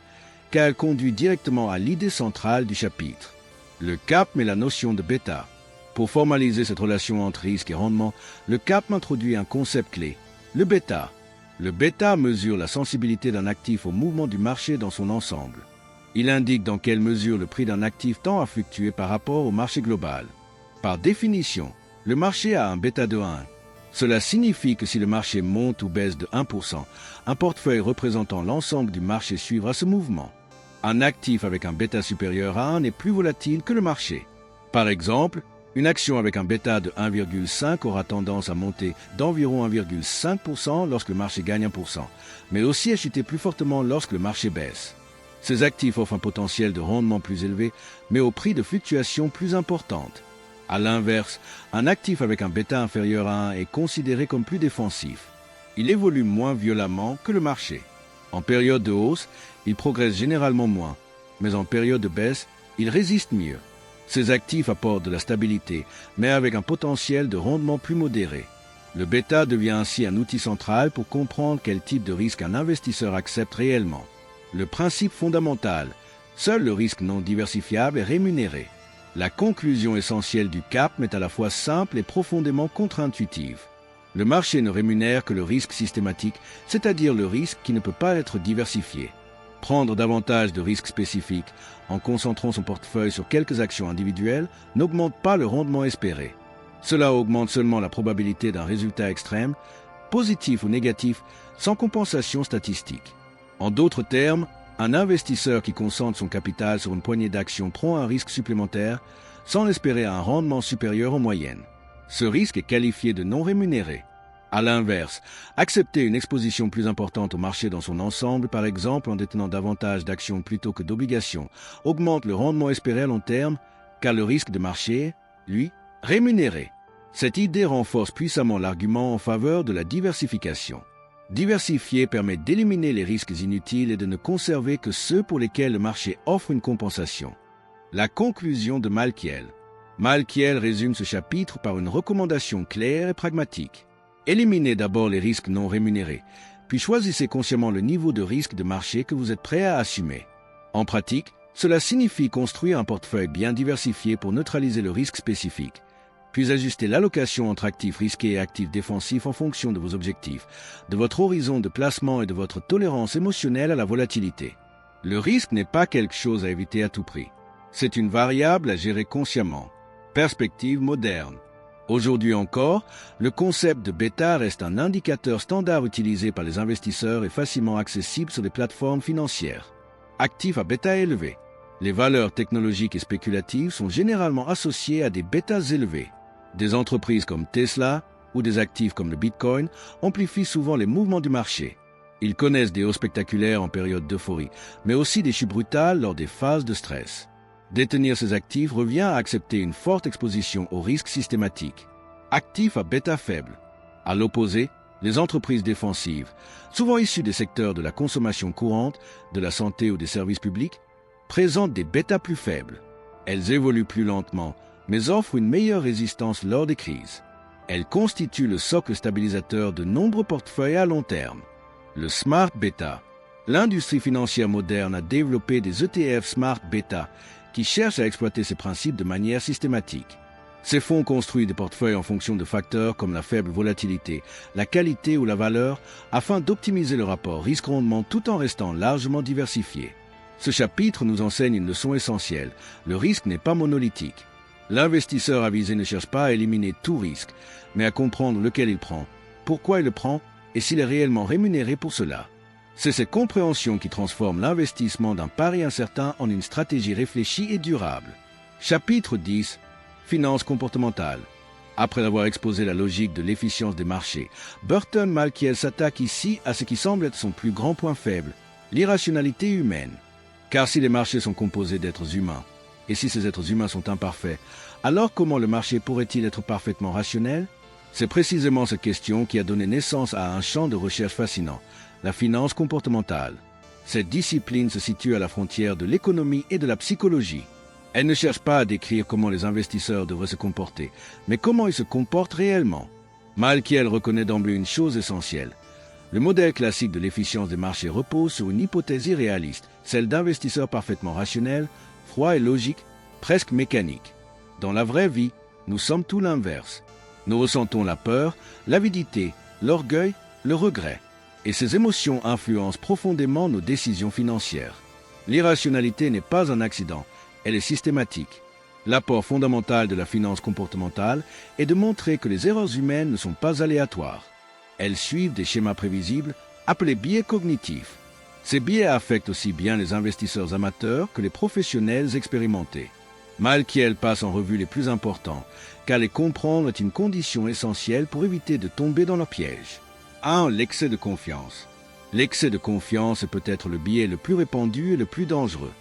car elle conduit directement à l'idée centrale du chapitre. Le CAP met la notion de bêta. Pour formaliser cette relation entre risque et rendement, le CAP introduit un concept clé, le bêta. Le bêta mesure la sensibilité d'un actif au mouvement du marché dans son ensemble. Il indique dans quelle mesure le prix d'un actif tend à fluctuer par rapport au marché global. Par définition, le marché a un bêta de 1. Cela signifie que si le marché monte ou baisse de 1%, un portefeuille représentant l'ensemble du marché suivra ce mouvement. Un actif avec un bêta supérieur à 1 est plus volatile que le marché. Par exemple, une action avec un bêta de 1,5 aura tendance à monter d'environ 1,5% lorsque le marché gagne 1%, mais aussi à chuter plus fortement lorsque le marché baisse. Ces actifs offrent un potentiel de rendement plus élevé, mais au prix de fluctuations plus importantes. À l'inverse, un actif avec un bêta inférieur à 1 est considéré comme plus défensif. Il évolue moins violemment que le marché. En période de hausse, il progresse généralement moins, mais en période de baisse, il résiste mieux. Ces actifs apportent de la stabilité, mais avec un potentiel de rendement plus modéré. Le bêta devient ainsi un outil central pour comprendre quel type de risque un investisseur accepte réellement. Le principe fondamental, seul le risque non diversifiable est rémunéré. La conclusion essentielle du CAP est à la fois simple et profondément contre-intuitive. Le marché ne rémunère que le risque systématique, c'est-à-dire le risque qui ne peut pas être diversifié. Prendre davantage de risques spécifiques en concentrant son portefeuille sur quelques actions individuelles n'augmente pas le rendement espéré. Cela augmente seulement la probabilité d'un résultat extrême, positif ou négatif, sans compensation statistique. En d'autres termes, un investisseur qui concentre son capital sur une poignée d'actions prend un risque supplémentaire sans espérer un rendement supérieur en moyenne. Ce risque est qualifié de non rémunéré. À l'inverse, accepter une exposition plus importante au marché dans son ensemble, par exemple en détenant davantage d'actions plutôt que d'obligations, augmente le rendement espéré à long terme, car le risque de marché, lui, rémunéré. Cette idée renforce puissamment l'argument en faveur de la diversification. Diversifier permet d'éliminer les risques inutiles et de ne conserver que ceux pour lesquels le marché offre une compensation. La conclusion de Malkiel. Malkiel résume ce chapitre par une recommandation claire et pragmatique. Éliminez d'abord les risques non rémunérés, puis choisissez consciemment le niveau de risque de marché que vous êtes prêt à assumer. En pratique, cela signifie construire un portefeuille bien diversifié pour neutraliser le risque spécifique, puis ajuster l'allocation entre actifs risqués et actifs défensifs en fonction de vos objectifs, de votre horizon de placement et de votre tolérance émotionnelle à la volatilité. Le risque n'est pas quelque chose à éviter à tout prix. C'est une variable à gérer consciemment. Perspective moderne. Aujourd'hui encore, le concept de bêta reste un indicateur standard utilisé par les investisseurs et facilement accessible sur les plateformes financières. Actifs à bêta élevé. Les valeurs technologiques et spéculatives sont généralement associées à des bêtas élevés. Des entreprises comme Tesla ou des actifs comme le Bitcoin amplifient souvent les mouvements du marché. Ils connaissent des hausses spectaculaires en période d'euphorie, mais aussi des chutes brutales lors des phases de stress. Détenir ces actifs revient à accepter une forte exposition au risque systématique. Actifs à bêta faible. À l'opposé, les entreprises défensives, souvent issues des secteurs de la consommation courante, de la santé ou des services publics, présentent des bêtas plus faibles. Elles évoluent plus lentement, mais offrent une meilleure résistance lors des crises. Elles constituent le socle stabilisateur de nombreux portefeuilles à long terme. Le Smart Beta. L'industrie financière moderne a développé des ETF Smart Beta qui cherchent à exploiter ces principes de manière systématique. Ces fonds construisent des portefeuilles en fonction de facteurs comme la faible volatilité, la qualité ou la valeur, afin d'optimiser le rapport risque-rendement tout en restant largement diversifié. Ce chapitre nous enseigne une leçon essentielle. Le risque n'est pas monolithique. L'investisseur avisé ne cherche pas à éliminer tout risque, mais à comprendre lequel il prend, pourquoi il le prend et s'il est réellement rémunéré pour cela. C'est cette compréhension qui transforme l'investissement d'un pari incertain en une stratégie réfléchie et durable. Chapitre 10. Finances comportementales. Après avoir exposé la logique de l'efficience des marchés, Burton Malkiel s'attaque ici à ce qui semble être son plus grand point faible, l'irrationalité humaine. Car si les marchés sont composés d'êtres humains, et si ces êtres humains sont imparfaits, alors comment le marché pourrait-il être parfaitement rationnel? C'est précisément cette question qui a donné naissance à un champ de recherche fascinant, la finance comportementale. Cette discipline se situe à la frontière de l'économie et de la psychologie. Elle ne cherche pas à décrire comment les investisseurs devraient se comporter, mais comment ils se comportent réellement. Malkiel reconnaît d'emblée une chose essentielle. Le modèle classique de l'efficience des marchés repose sur une hypothèse irréaliste, celle d'investisseurs parfaitement rationnels, froids et logiques, presque mécaniques. Dans la vraie vie, nous sommes tout l'inverse. Nous ressentons la peur, l'avidité, l'orgueil, le regret. Et ces émotions influencent profondément nos décisions financières. L'irrationalité n'est pas un accident, elle est systématique. L'apport fondamental de la finance comportementale est de montrer que les erreurs humaines ne sont pas aléatoires. Elles suivent des schémas prévisibles, appelés biais cognitifs. Ces biais affectent aussi bien les investisseurs amateurs que les professionnels expérimentés. Malkiel passe en revue les plus importants, car les comprendre est une condition essentielle pour éviter de tomber dans leur piège. 1. L'excès de confiance. L'excès de confiance est peut-être le biais le plus répandu et le plus dangereux.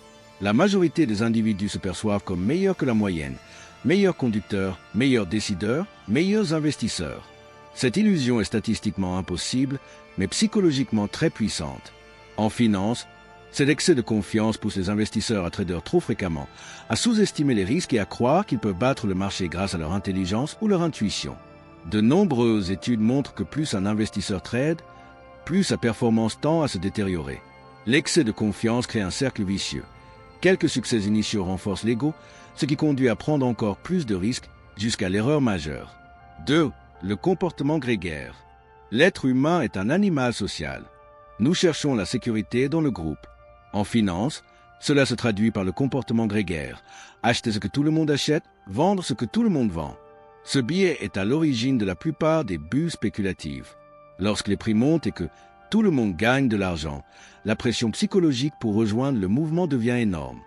La majorité des individus se perçoivent comme meilleurs que la moyenne, meilleurs conducteurs, meilleurs décideurs, meilleurs investisseurs. Cette illusion est statistiquement impossible, mais psychologiquement très puissante. En finance, cet excès de confiance pousse les investisseurs à trader trop fréquemment, à sous-estimer les risques et à croire qu'ils peuvent battre le marché grâce à leur intelligence ou leur intuition. De nombreuses études montrent que plus un investisseur trade, plus sa performance tend à se détériorer. L'excès de confiance crée un cercle vicieux. Quelques succès initiaux renforcent l'ego, ce qui conduit à prendre encore plus de risques jusqu'à l'erreur majeure. 2. Le comportement grégaire. L'être humain est un animal social. Nous cherchons la sécurité dans le groupe. En finance, cela se traduit par le comportement grégaire. Acheter ce que tout le monde achète, vendre ce que tout le monde vend. Ce biais est à l'origine de la plupart des bulles spéculatives. Lorsque les prix montent et que tout le monde gagne de l'argent, la pression psychologique pour rejoindre le mouvement devient énorme.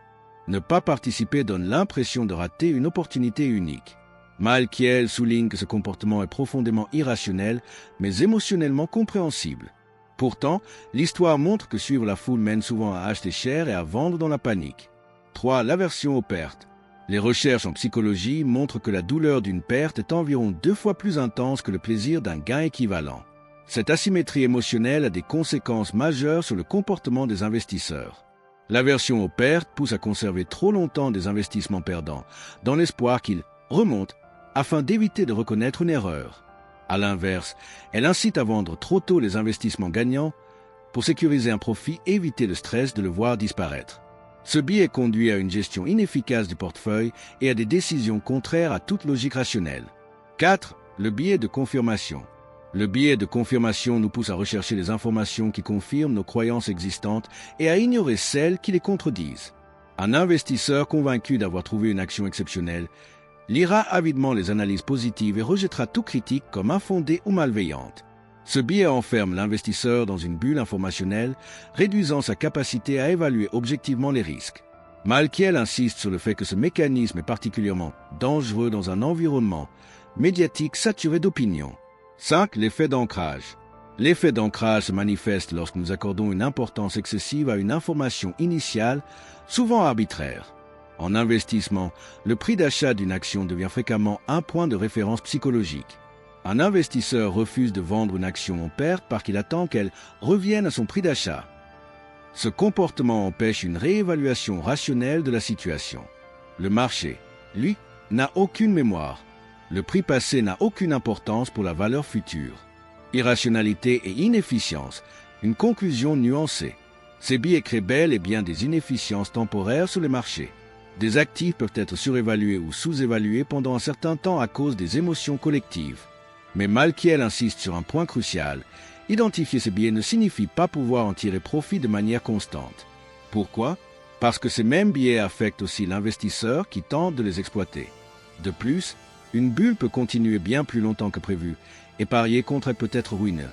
Ne pas participer donne l'impression de rater une opportunité unique. Malkiel souligne que ce comportement est profondément irrationnel, mais émotionnellement compréhensible. Pourtant, l'histoire montre que suivre la foule mène souvent à acheter cher et à vendre dans la panique. 3. L'aversion aux pertes. Les recherches en psychologie montrent que la douleur d'une perte est environ 2 fois plus intense que le plaisir d'un gain équivalent. Cette asymétrie émotionnelle a des conséquences majeures sur le comportement des investisseurs. L'aversion aux pertes pousse à conserver trop longtemps des investissements perdants, dans l'espoir qu'ils remontent afin d'éviter de reconnaître une erreur. À l'inverse, elle incite à vendre trop tôt les investissements gagnants pour sécuriser un profit et éviter le stress de le voir disparaître. Ce biais conduit à une gestion inefficace du portefeuille et à des décisions contraires à toute logique rationnelle. 4. Le biais de confirmation. Le biais de confirmation nous pousse à rechercher les informations qui confirment nos croyances existantes et à ignorer celles qui les contredisent. Un investisseur convaincu d'avoir trouvé une action exceptionnelle lira avidement les analyses positives et rejettera toute critique comme infondée ou malveillante. Ce biais enferme l'investisseur dans une bulle informationnelle, réduisant sa capacité à évaluer objectivement les risques. Malkiel insiste sur le fait que ce mécanisme est particulièrement dangereux dans un environnement médiatique saturé d'opinions. 5. L'effet d'ancrage. L'effet d'ancrage se manifeste lorsque nous accordons une importance excessive à une information initiale, souvent arbitraire. En investissement, le prix d'achat d'une action devient fréquemment un point de référence psychologique. Un investisseur refuse de vendre une action en perte parce qu'il attend qu'elle revienne à son prix d'achat. Ce comportement empêche une réévaluation rationnelle de la situation. Le marché, lui, n'a aucune mémoire. Le prix passé n'a aucune importance pour la valeur future. Irrationalité et inefficience, une conclusion nuancée. Ces biais créent bel et bien des inefficiences temporaires sur les marchés. Des actifs peuvent être surévalués ou sous-évalués pendant un certain temps à cause des émotions collectives. Mais Malkiel insiste sur un point crucial. Identifier ces biais ne signifie pas pouvoir en tirer profit de manière constante. Pourquoi? Parce que ces mêmes biais affectent aussi l'investisseur qui tente de les exploiter. De plus, une bulle peut continuer bien plus longtemps que prévu, et parier contre elle peut être ruineux.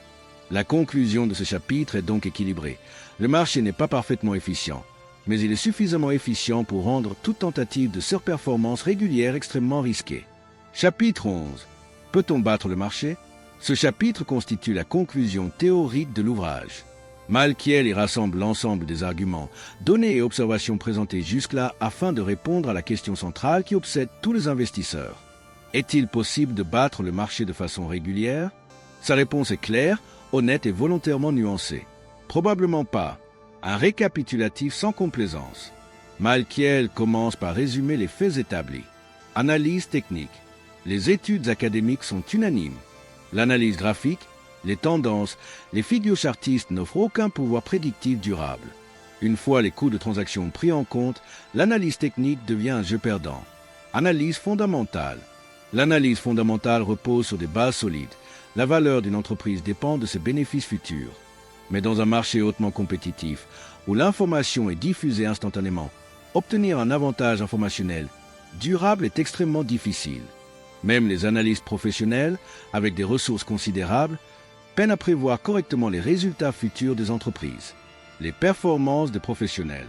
La conclusion de ce chapitre est donc équilibrée. Le marché n'est pas parfaitement efficient, mais il est suffisamment efficient pour rendre toute tentative de surperformance régulière extrêmement risquée. Chapitre 11. Peut-on battre le marché? Ce chapitre constitue la conclusion théorique de l'ouvrage. Malkiel y rassemble l'ensemble des arguments, données et observations présentés jusque-là afin de répondre à la question centrale qui obsède tous les investisseurs. Est-il possible de battre le marché de façon régulière? Sa réponse est claire, honnête et volontairement nuancée. Probablement pas. Un récapitulatif sans complaisance. Malkiel commence par résumer les faits établis. Analyse technique. Les études académiques sont unanimes. L'analyse graphique, les tendances, les figures chartistes n'offrent aucun pouvoir prédictif durable. Une fois les coûts de transaction pris en compte, l'analyse technique devient un jeu perdant. Analyse fondamentale. L'analyse fondamentale repose sur des bases solides. La valeur d'une entreprise dépend de ses bénéfices futurs. Mais dans un marché hautement compétitif, où l'information est diffusée instantanément, obtenir un avantage informationnel durable est extrêmement difficile. Même les analystes professionnels, avec des ressources considérables, peinent à prévoir correctement les résultats futurs des entreprises, les performances des professionnels.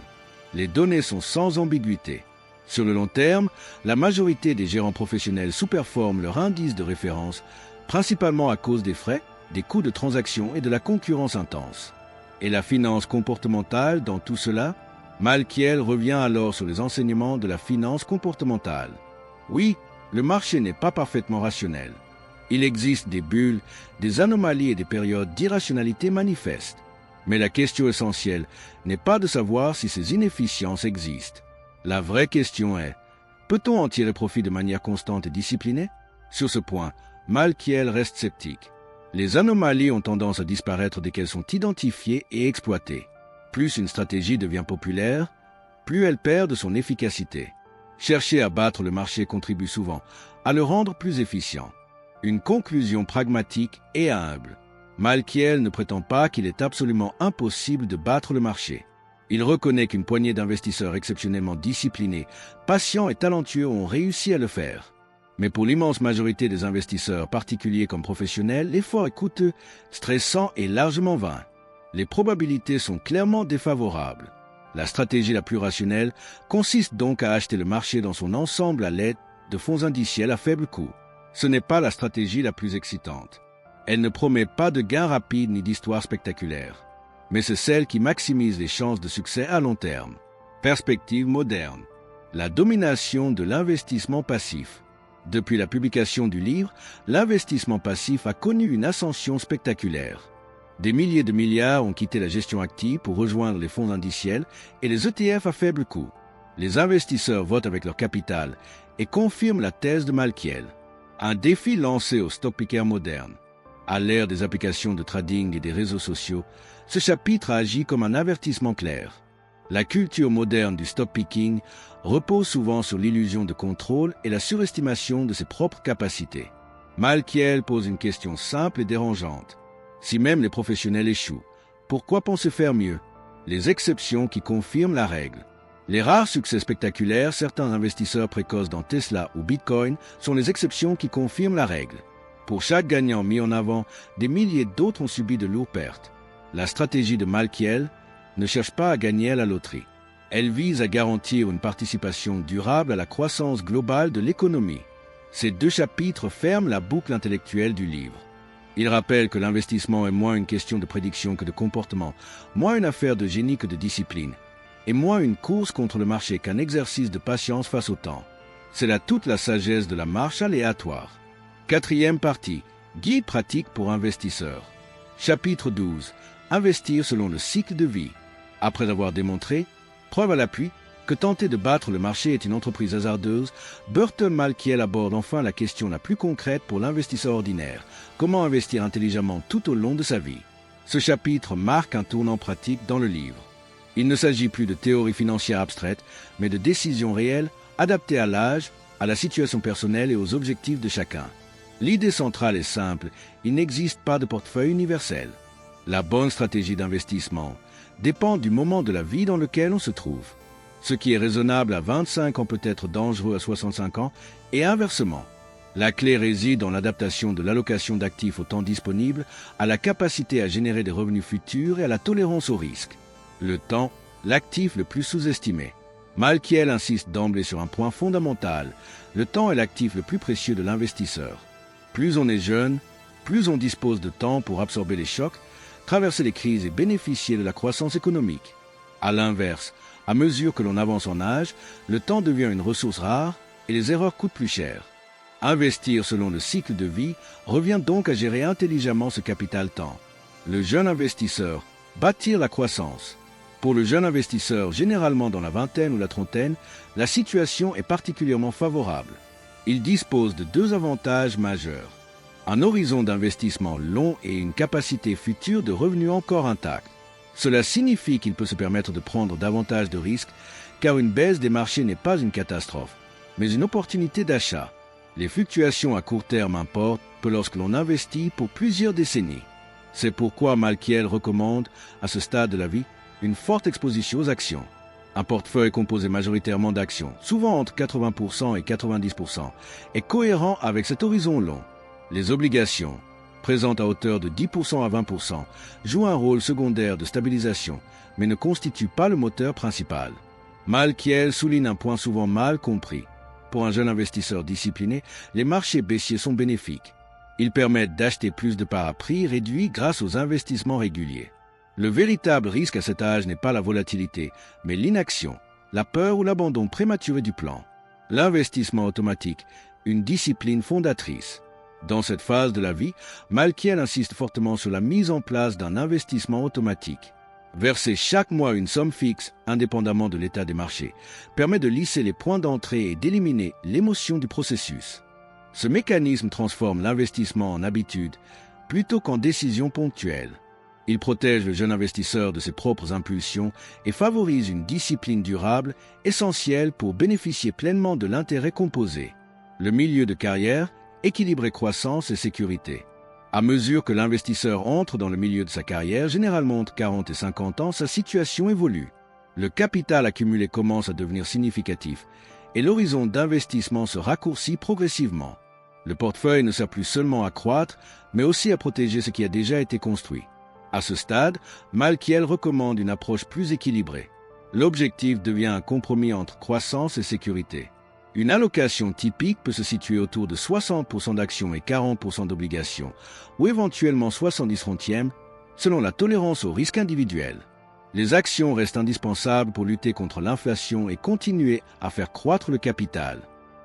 Les données sont sans ambiguïté. Sur le long terme, la majorité des gérants professionnels sous-performent leur indice de référence, principalement à cause des frais, des coûts de transaction et de la concurrence intense. Et la finance comportementale dans tout cela? Malkiel revient alors sur les enseignements de la finance comportementale. Oui, le marché n'est pas parfaitement rationnel. Il existe des bulles, des anomalies et des périodes d'irrationalité manifestes. Mais la question essentielle n'est pas de savoir si ces inefficiences existent. La vraie question est, peut-on en tirer profit de manière constante et disciplinée? Sur ce point, Malkiel reste sceptique. Les anomalies ont tendance à disparaître dès qu'elles sont identifiées et exploitées. Plus une stratégie devient populaire, plus elle perd de son efficacité. Chercher à battre le marché contribue souvent à le rendre plus efficient. Une conclusion pragmatique et humble. Malkiel ne prétend pas qu'il est absolument impossible de battre le marché. Il reconnaît qu'une poignée d'investisseurs exceptionnellement disciplinés, patients et talentueux ont réussi à le faire. Mais pour l'immense majorité des investisseurs, particuliers comme professionnels, l'effort est coûteux, stressant et largement vain. Les probabilités sont clairement défavorables. La stratégie la plus rationnelle consiste donc à acheter le marché dans son ensemble à l'aide de fonds indiciels à faible coût. Ce n'est pas la stratégie la plus excitante. Elle ne promet pas de gains rapides ni d'histoires spectaculaires. Mais c'est celle qui maximise les chances de succès à long terme. Perspective moderne. La domination de l'investissement passif. Depuis la publication du livre, l'investissement passif a connu une ascension spectaculaire. Des milliers de milliards ont quitté la gestion active pour rejoindre les fonds indiciels et les ETF à faible coût. Les investisseurs votent avec leur capital et confirment la thèse de Malkiel. Un défi lancé aux stock pickers modernes. À l'ère des applications de trading et des réseaux sociaux, ce chapitre agit comme un avertissement clair. La culture moderne du stock picking repose souvent sur l'illusion de contrôle et la surestimation de ses propres capacités. Malkiel pose une question simple et dérangeante. Si même les professionnels échouent, pourquoi penser faire mieux? Les exceptions qui confirment la règle. Les rares succès spectaculaires, certains investisseurs précoces dans Tesla ou Bitcoin sont les exceptions qui confirment la règle. Pour chaque gagnant mis en avant, des milliers d'autres ont subi de lourdes pertes. La stratégie de Malkiel ne cherche pas à gagner à la loterie. Elle vise à garantir une participation durable à la croissance globale de l'économie. Ces deux chapitres ferment la boucle intellectuelle du livre. Il rappelle que l'investissement est moins une question de prédiction que de comportement, moins une affaire de génie que de discipline, et moins une course contre le marché qu'un exercice de patience face au temps. C'est là toute la sagesse de la marche aléatoire. Quatrième partie, guide pratique pour investisseurs. Chapitre 12, investir selon le cycle de vie. Après avoir démontré, preuve à l'appui, que tenter de battre le marché est une entreprise hasardeuse, Burton Malkiel aborde enfin la question la plus concrète pour l'investisseur ordinaire. Comment investir intelligemment tout au long de sa vie? Ce chapitre marque un tournant pratique dans le livre. Il ne s'agit plus de théorie financière abstraite, mais de décisions réelles, adaptées à l'âge, à la situation personnelle et aux objectifs de chacun. L'idée centrale est simple, il n'existe pas de portefeuille universel. La bonne stratégie d'investissement dépend du moment de la vie dans lequel on se trouve. Ce qui est raisonnable à 25 ans peut être dangereux à 65 ans, et inversement. La clé réside dans l'adaptation de l'allocation d'actifs au temps disponible, à la capacité à générer des revenus futurs et à la tolérance au risque. Le temps, l'actif le plus sous-estimé. Malkiel insiste d'emblée sur un point fondamental. Le temps est l'actif le plus précieux de l'investisseur. Plus on est jeune, plus on dispose de temps pour absorber les chocs, traverser les crises et bénéficier de la croissance économique. À l'inverse, à mesure que l'on avance en âge, le temps devient une ressource rare et les erreurs coûtent plus cher. Investir selon le cycle de vie revient donc à gérer intelligemment ce capital temps. Le jeune investisseur, bâtir la croissance. Pour le jeune investisseur, généralement dans la vingtaine ou la trentaine, la situation est particulièrement favorable. Il dispose de deux avantages majeurs. Un horizon d'investissement long et une capacité future de revenus encore intacte. Cela signifie qu'il peut se permettre de prendre davantage de risques, car une baisse des marchés n'est pas une catastrophe, mais une opportunité d'achat. Les fluctuations à court terme importent que lorsque l'on investit pour plusieurs décennies. C'est pourquoi Malkiel recommande, à ce stade de la vie, une forte exposition aux actions. Un portefeuille composé majoritairement d'actions, souvent entre 80% et 90%, est cohérent avec cet horizon long. Les obligations, présentes à hauteur de 10% à 20%, jouent un rôle secondaire de stabilisation, mais ne constituent pas le moteur principal. Malkiel souligne un point souvent mal compris. Pour un jeune investisseur discipliné, les marchés baissiers sont bénéfiques. Ils permettent d'acheter plus de parts à prix réduit grâce aux investissements réguliers. Le véritable risque à cet âge n'est pas la volatilité, mais l'inaction, la peur ou l'abandon prématuré du plan. L'investissement automatique, une discipline fondatrice. Dans cette phase de la vie, Malkiel insiste fortement sur la mise en place d'un investissement automatique. Verser chaque mois une somme fixe, indépendamment de l'état des marchés, permet de lisser les points d'entrée et d'éliminer l'émotion du processus. Ce mécanisme transforme l'investissement en habitude plutôt qu'en décision ponctuelle. Il protège le jeune investisseur de ses propres impulsions et favorise une discipline durable essentielle pour bénéficier pleinement de l'intérêt composé. Le milieu de carrière, équilibrer croissance et sécurité. À mesure que l'investisseur entre dans le milieu de sa carrière, généralement entre 40 et 50 ans, sa situation évolue. Le capital accumulé commence à devenir significatif et l'horizon d'investissement se raccourcit progressivement. Le portefeuille ne sert plus seulement à croître, mais aussi à protéger ce qui a déjà été construit. À ce stade, Malkiel recommande une approche plus équilibrée. L'objectif devient un compromis entre croissance et sécurité. Une allocation typique peut se situer autour de 60% d'actions et 40% d'obligations, ou éventuellement 70 centièmes, selon la tolérance au risque individuel. Les actions restent indispensables pour lutter contre l'inflation et continuer à faire croître le capital.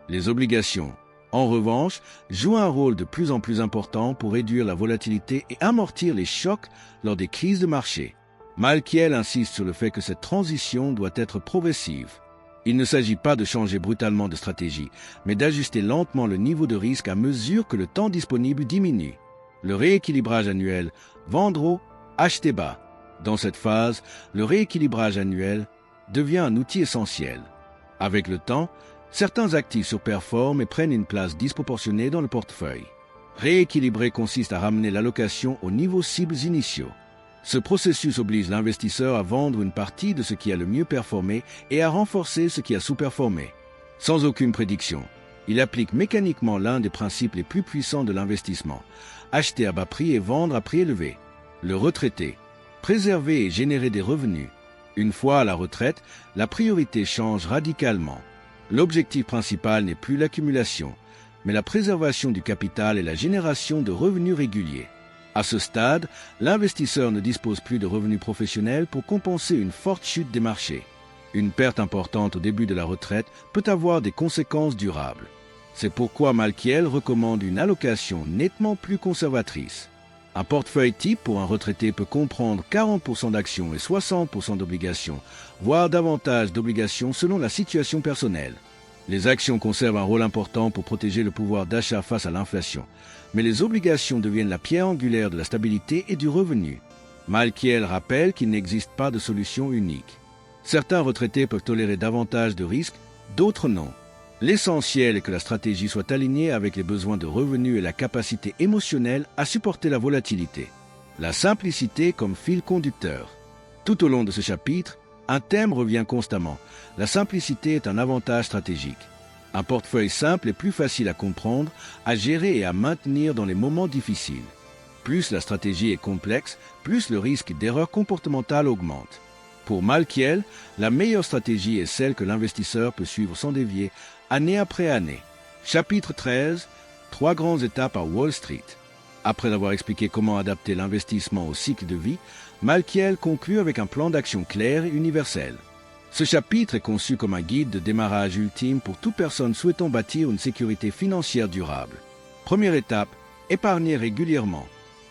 Les obligations, en revanche, jouent un rôle de plus en plus important pour réduire la volatilité et amortir les chocs lors des crises de marché. Malkiel insiste sur le fait que cette transition doit être progressive. Il ne s'agit pas de changer brutalement de stratégie, mais d'ajuster lentement le niveau de risque à mesure que le temps disponible diminue. Le rééquilibrage annuel, vendre haut, acheter bas. Dans cette phase, le rééquilibrage annuel devient un outil essentiel. Avec le temps, certains actifs surperforment et prennent une place disproportionnée dans le portefeuille. Rééquilibrer consiste à ramener l'allocation aux niveaux cibles initiaux. Ce processus oblige l'investisseur à vendre une partie de ce qui a le mieux performé et à renforcer ce qui a sous-performé. Sans aucune prédiction, il applique mécaniquement l'un des principes les plus puissants de l'investissement: acheter à bas prix et vendre à prix élevé. Le retraité, préserver et générer des revenus. Une fois à la retraite, la priorité change radicalement. L'objectif principal n'est plus l'accumulation, mais la préservation du capital et la génération de revenus réguliers. À ce stade, l'investisseur ne dispose plus de revenus professionnels pour compenser une forte chute des marchés. Une perte importante au début de la retraite peut avoir des conséquences durables. C'est pourquoi Malkiel recommande une allocation nettement plus conservatrice. Un portefeuille type pour un retraité peut comprendre 40% d'actions et 60% d'obligations, voire davantage d'obligations selon la situation personnelle. Les actions conservent un rôle important pour protéger le pouvoir d'achat face à l'inflation, mais les obligations deviennent la pierre angulaire de la stabilité et du revenu. Malkiel rappelle qu'il n'existe pas de solution unique. Certains retraités peuvent tolérer davantage de risques, d'autres non. L'essentiel est que la stratégie soit alignée avec les besoins de revenus et la capacité émotionnelle à supporter la volatilité. La simplicité comme fil conducteur. Tout au long de ce chapitre, un thème revient constamment. La simplicité est un avantage stratégique. Un portefeuille simple est plus facile à comprendre, à gérer et à maintenir dans les moments difficiles. Plus la stratégie est complexe, plus le risque d'erreur comportementale augmente. Pour Malkiel, la meilleure stratégie est celle que l'investisseur peut suivre sans dévier, année après année. Chapitre 13. 3 grandes étapes à Wall Street. Après avoir expliqué comment adapter l'investissement au cycle de vie, Malkiel conclut avec un plan d'action clair et universel. Ce chapitre est conçu comme un guide de démarrage ultime pour toute personne souhaitant bâtir une sécurité financière durable. Première étape, épargner régulièrement.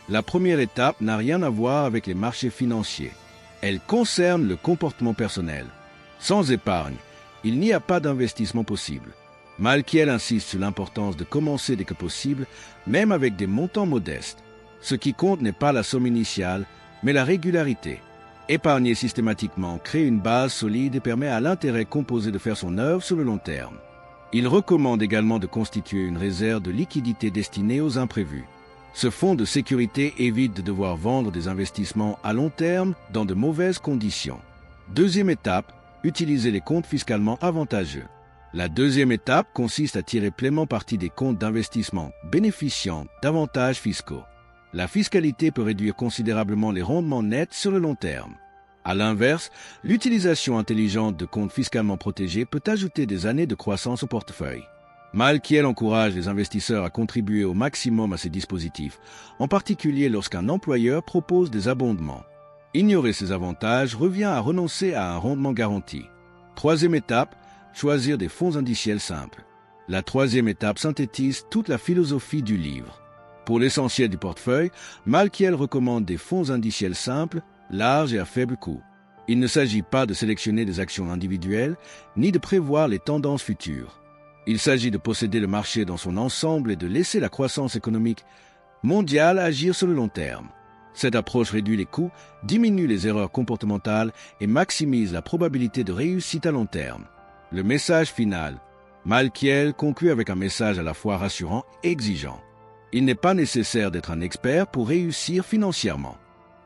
La première étape n'a rien à voir avec les marchés financiers. Elle concerne le comportement personnel. Sans épargne, il n'y a pas d'investissement possible. Malkiel insiste sur l'importance de commencer dès que possible, même avec des montants modestes. Ce qui compte n'est pas la somme initiale, mais la régularité. Épargner systématiquement crée une base solide et permet à l'intérêt composé de faire son œuvre sur le long terme. Il recommande également de constituer une réserve de liquidité destinée aux imprévus. Ce fonds de sécurité évite de devoir vendre des investissements à long terme dans de mauvaises conditions. Deuxième étape, utiliser les comptes fiscalement avantageux. La deuxième étape consiste à tirer pleinement parti des comptes d'investissement bénéficiant d'avantages fiscaux. La fiscalité peut réduire considérablement les rendements nets sur le long terme. À l'inverse, l'utilisation intelligente de comptes fiscalement protégés peut ajouter des années de croissance au portefeuille. Malkiel encourage les investisseurs à contribuer au maximum à ces dispositifs, en particulier lorsqu'un employeur propose des abondements. Ignorer ces avantages revient à renoncer à un rendement garanti. Troisième étape, choisir des fonds indiciels simples. La troisième étape synthétise toute la philosophie du livre. Pour l'essentiel du portefeuille, Malkiel recommande des fonds indiciels simples, larges et à faible coût. Il ne s'agit pas de sélectionner des actions individuelles, ni de prévoir les tendances futures. Il s'agit de posséder le marché dans son ensemble et de laisser la croissance économique mondiale agir sur le long terme. Cette approche réduit les coûts, diminue les erreurs comportementales et maximise la probabilité de réussite à long terme. Le message final. Malkiel conclut avec un message à la fois rassurant et exigeant. Il n'est pas nécessaire d'être un expert pour réussir financièrement.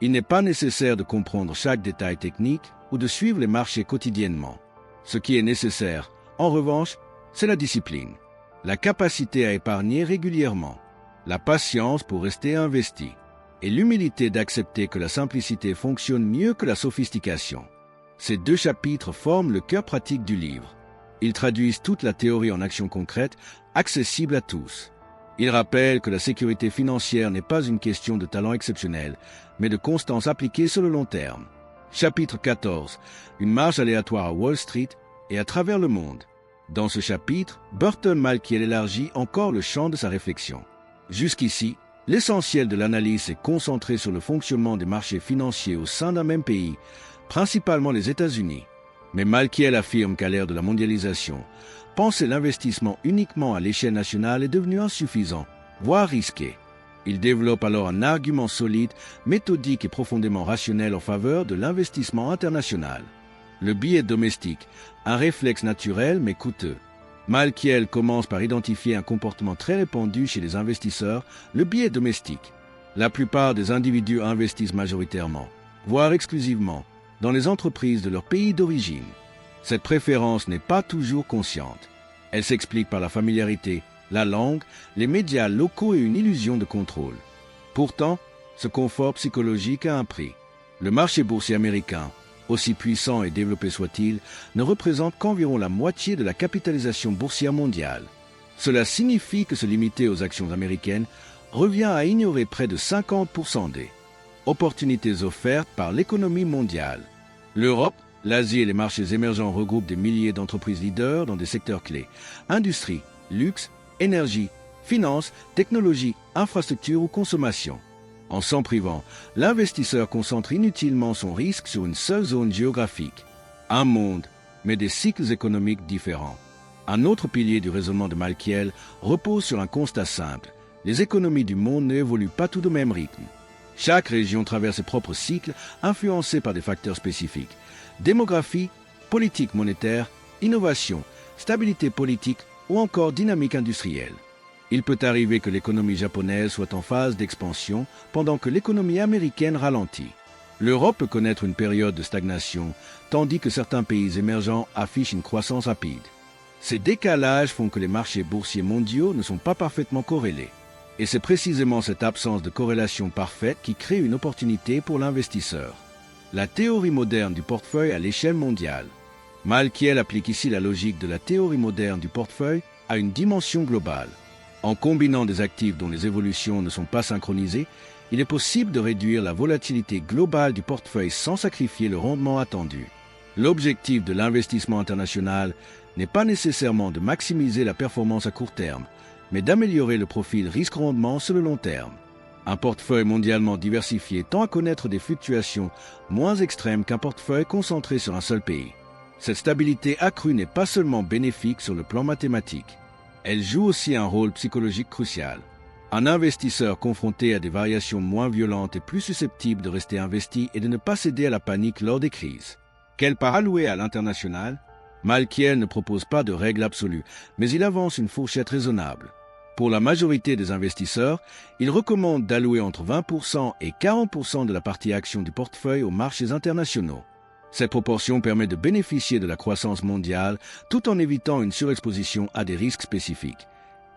Il n'est pas nécessaire de comprendre chaque détail technique ou de suivre les marchés quotidiennement. Ce qui est nécessaire, en revanche, c'est la discipline, la capacité à épargner régulièrement, la patience pour rester investi et l'humilité d'accepter que la simplicité fonctionne mieux que la sophistication. Ces 2 chapitres forment le cœur pratique du livre. Ils traduisent toute la théorie en actions concrètes, accessibles à tous. Ils rappellent que la sécurité financière n'est pas une question de talent exceptionnel, mais de constance appliquée sur le long terme. Chapitre 14. Une marche aléatoire à Wall Street et à travers le monde. Dans ce chapitre, Burton Malkiel élargit encore le champ de sa réflexion. Jusqu'ici, l'essentiel de l'analyse s'est concentré sur le fonctionnement des marchés financiers au sein d'un même pays, principalement les États-Unis. Mais Malkiel affirme qu'à l'ère de la mondialisation, penser l'investissement uniquement à l'échelle nationale est devenu insuffisant, voire risqué. Il développe alors un argument solide, méthodique et profondément rationnel en faveur de l'investissement international. Le biais domestique, un réflexe naturel mais coûteux. Malkiel commence par identifier un comportement très répandu chez les investisseurs, le biais domestique. La plupart des individus investissent majoritairement, voire exclusivement, dans les entreprises de leur pays d'origine. Cette préférence n'est pas toujours consciente. Elle s'explique par la familiarité, la langue, les médias locaux et une illusion de contrôle. Pourtant, ce confort psychologique a un prix. Le marché boursier américain, aussi puissant et développé soit-il, ne représente qu'environ la moitié de la capitalisation boursière mondiale. Cela signifie que se limiter aux actions américaines revient à ignorer près de 50% des opportunités offertes par l'économie mondiale. L'Europe, l'Asie et les marchés émergents regroupent des milliers d'entreprises leaders dans des secteurs clés. Industrie, luxe, énergie, finance, technologie, infrastructure ou consommation. En s'en privant, l'investisseur concentre inutilement son risque sur une seule zone géographique. Un monde, mais des cycles économiques différents. Un autre pilier du raisonnement de Malkiel repose sur un constat simple. Les économies du monde n'évoluent pas toutes au même rythme. Chaque région traverse ses propres cycles, influencés par des facteurs spécifiques. Démographie, politique monétaire, innovation, stabilité politique ou encore dynamique industrielle. Il peut arriver que l'économie japonaise soit en phase d'expansion pendant que l'économie américaine ralentit. L'Europe peut connaître une période de stagnation, tandis que certains pays émergents affichent une croissance rapide. Ces décalages font que les marchés boursiers mondiaux ne sont pas parfaitement corrélés. Et c'est précisément cette absence de corrélation parfaite qui crée une opportunité pour l'investisseur. La théorie moderne du portefeuille à l'échelle mondiale. Malkiel applique ici la logique de la théorie moderne du portefeuille à une dimension globale. En combinant des actifs dont les évolutions ne sont pas synchronisées, il est possible de réduire la volatilité globale du portefeuille sans sacrifier le rendement attendu. L'objectif de l'investissement international n'est pas nécessairement de maximiser la performance à court terme, mais d'améliorer le profil risque-rendement sur le long terme. Un portefeuille mondialement diversifié tend à connaître des fluctuations moins extrêmes qu'un portefeuille concentré sur un seul pays. Cette stabilité accrue n'est pas seulement bénéfique sur le plan mathématique. Elle joue aussi un rôle psychologique crucial. Un investisseur confronté à des variations moins violentes est plus susceptible de rester investi et de ne pas céder à la panique lors des crises. Quelle part allouer à l'international? Malkiel ne propose pas de règle absolue, mais il avance une fourchette raisonnable. Pour la majorité des investisseurs, il recommande d'allouer entre 20% et 40% de la partie action du portefeuille aux marchés internationaux. Cette proportion permet de bénéficier de la croissance mondiale tout en évitant une surexposition à des risques spécifiques,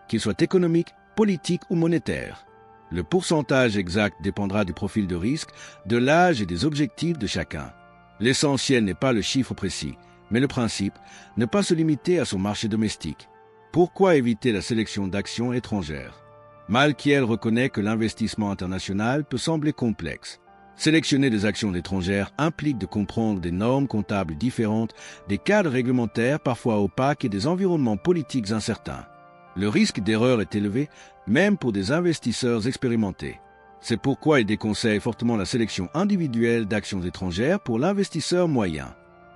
qu'ils soient économiques, politiques ou monétaires. Le pourcentage exact dépendra du profil de risque, de l'âge et des objectifs de chacun. L'essentiel n'est pas le chiffre précis, mais le principe, ne pas se limiter à son marché domestique. Pourquoi éviter la sélection d'actions étrangères? Malkiel reconnaît que l'investissement international peut sembler complexe. Sélectionner des actions étrangères implique de comprendre des normes comptables différentes, des cadres réglementaires parfois opaques et des environnements politiques incertains. Le risque d'erreur est élevé, même pour des investisseurs expérimentés. C'est pourquoi il déconseille fortement la sélection individuelle d'actions étrangères pour l'investisseur moyen.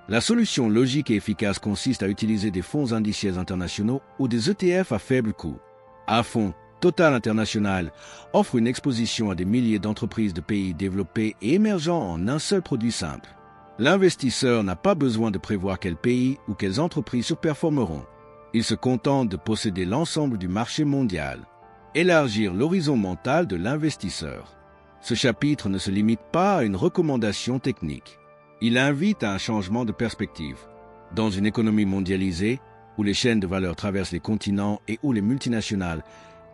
La solution logique et efficace consiste à utiliser des fonds indiciels internationaux ou des ETF à faible coût. Un fonds Total International offre une exposition à des milliers d'entreprises de pays développés et émergents en un seul produit simple. L'investisseur n'a pas besoin de prévoir quels pays ou quelles entreprises surperformeront. Il se contente de posséder l'ensemble du marché mondial. Élargir l'horizon mental de l'investisseur. Ce chapitre ne se limite pas à une recommandation technique. Il invite à un changement de perspective. Dans une économie mondialisée, où les chaînes de valeur traversent les continents et où les multinationales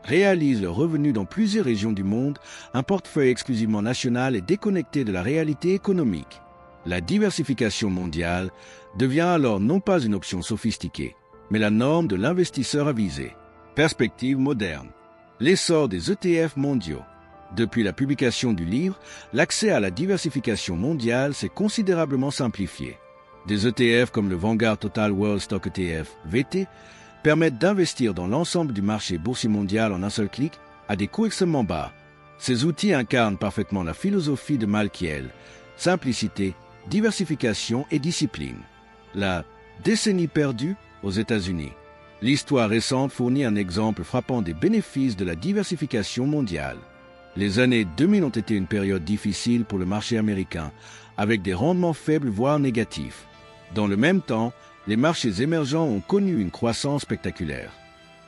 réalisent leurs revenus dans plusieurs régions du monde, un portefeuille exclusivement national est déconnecté de la réalité économique. La diversification mondiale devient alors non pas une option sophistiquée, mais la norme de l'investisseur avisé. Perspective moderne. L'essor des ETF mondiaux. Depuis la publication du livre, l'accès à la diversification mondiale s'est considérablement simplifié. Des ETF comme le Vanguard Total World Stock ETF, VT, permettent d'investir dans l'ensemble du marché boursier mondial en un seul clic à des coûts extrêmement bas. Ces outils incarnent parfaitement la philosophie de Malkiel, simplicité, diversification et discipline. La décennie perdue aux États-Unis. L'histoire récente fournit un exemple frappant des bénéfices de la diversification mondiale. Les années 2000 ont été une période difficile pour le marché américain, avec des rendements faibles voire négatifs. Dans le même temps, les marchés émergents ont connu une croissance spectaculaire.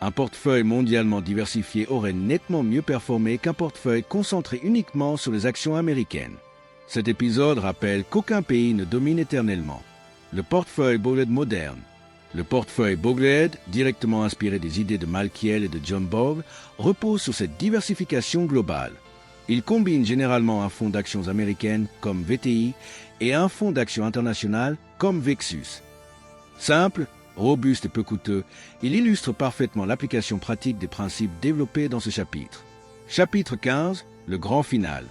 Un portefeuille mondialement diversifié aurait nettement mieux performé qu'un portefeuille concentré uniquement sur les actions américaines. Cet épisode rappelle qu'aucun pays ne domine éternellement. Le portefeuille Boglehead moderne. Le portefeuille Boglehead, directement inspiré des idées de Malkiel et de John Bogle, repose sur cette diversification globale. Il combine généralement un fonds d'actions américaines comme VTI et un fonds d'actions internationales comme Vexus. Simple, robuste et peu coûteux, il illustre parfaitement l'application pratique des principes développés dans ce chapitre. Chapitre 15, le grand final.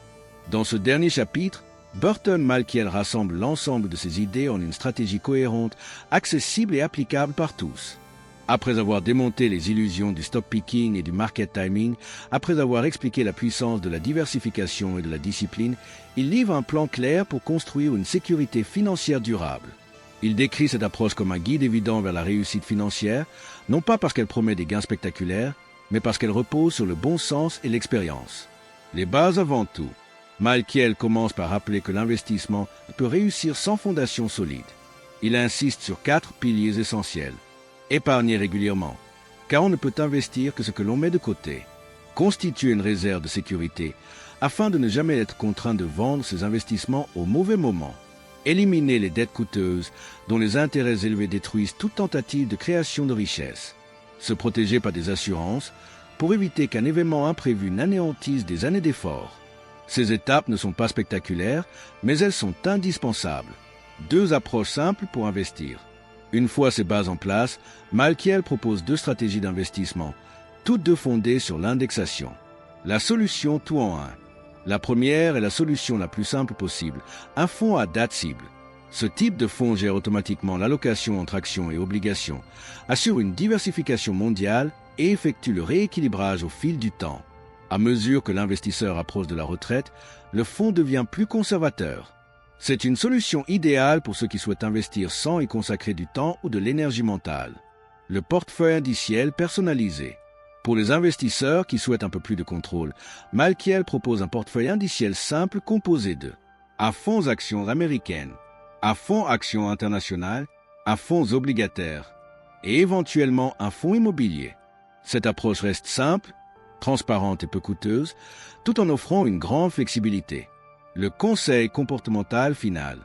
Dans ce dernier chapitre, Burton Malkiel rassemble l'ensemble de ses idées en une stratégie cohérente, accessible et applicable par tous. Après avoir démonté les illusions du stock picking et du market timing, après avoir expliqué la puissance de la diversification et de la discipline, il livre un plan clair pour construire une sécurité financière durable. Il décrit cette approche comme un guide évident vers la réussite financière, non pas parce qu'elle promet des gains spectaculaires, mais parce qu'elle repose sur le bon sens et l'expérience. Les bases avant tout. Malkiel commence par rappeler que l'investissement ne peut réussir sans fondation solide. Il insiste sur 4 piliers essentiels. Épargner régulièrement, car on ne peut investir que ce que l'on met de côté. Constituer une réserve de sécurité, afin de ne jamais être contraint de vendre ses investissements au mauvais moment. Éliminer les dettes coûteuses, dont les intérêts élevés détruisent toute tentative de création de richesse. Se protéger par des assurances, pour éviter qu'un événement imprévu n'anéantisse des années d'efforts. Ces étapes ne sont pas spectaculaires, mais elles sont indispensables. 2 approches simples pour investir. Une fois ces bases en place, Malkiel propose 2 stratégies d'investissement, toutes deux fondées sur l'indexation. La solution tout en un. La première est la solution la plus simple possible, un fonds à date cible. Ce type de fonds gère automatiquement l'allocation entre actions et obligations, assure une diversification mondiale et effectue le rééquilibrage au fil du temps. À mesure que l'investisseur approche de la retraite, le fonds devient plus conservateur. C'est une solution idéale pour ceux qui souhaitent investir sans y consacrer du temps ou de l'énergie mentale. Le portefeuille indiciel personnalisé. Pour les investisseurs qui souhaitent un peu plus de contrôle, Malkiel propose un portefeuille indiciel simple composé de à fonds actions américaines, à fonds actions internationales, à fonds obligataires et éventuellement un fonds immobilier. Cette approche reste simple, transparente et peu coûteuse, tout en offrant une grande flexibilité. Le conseil comportemental final.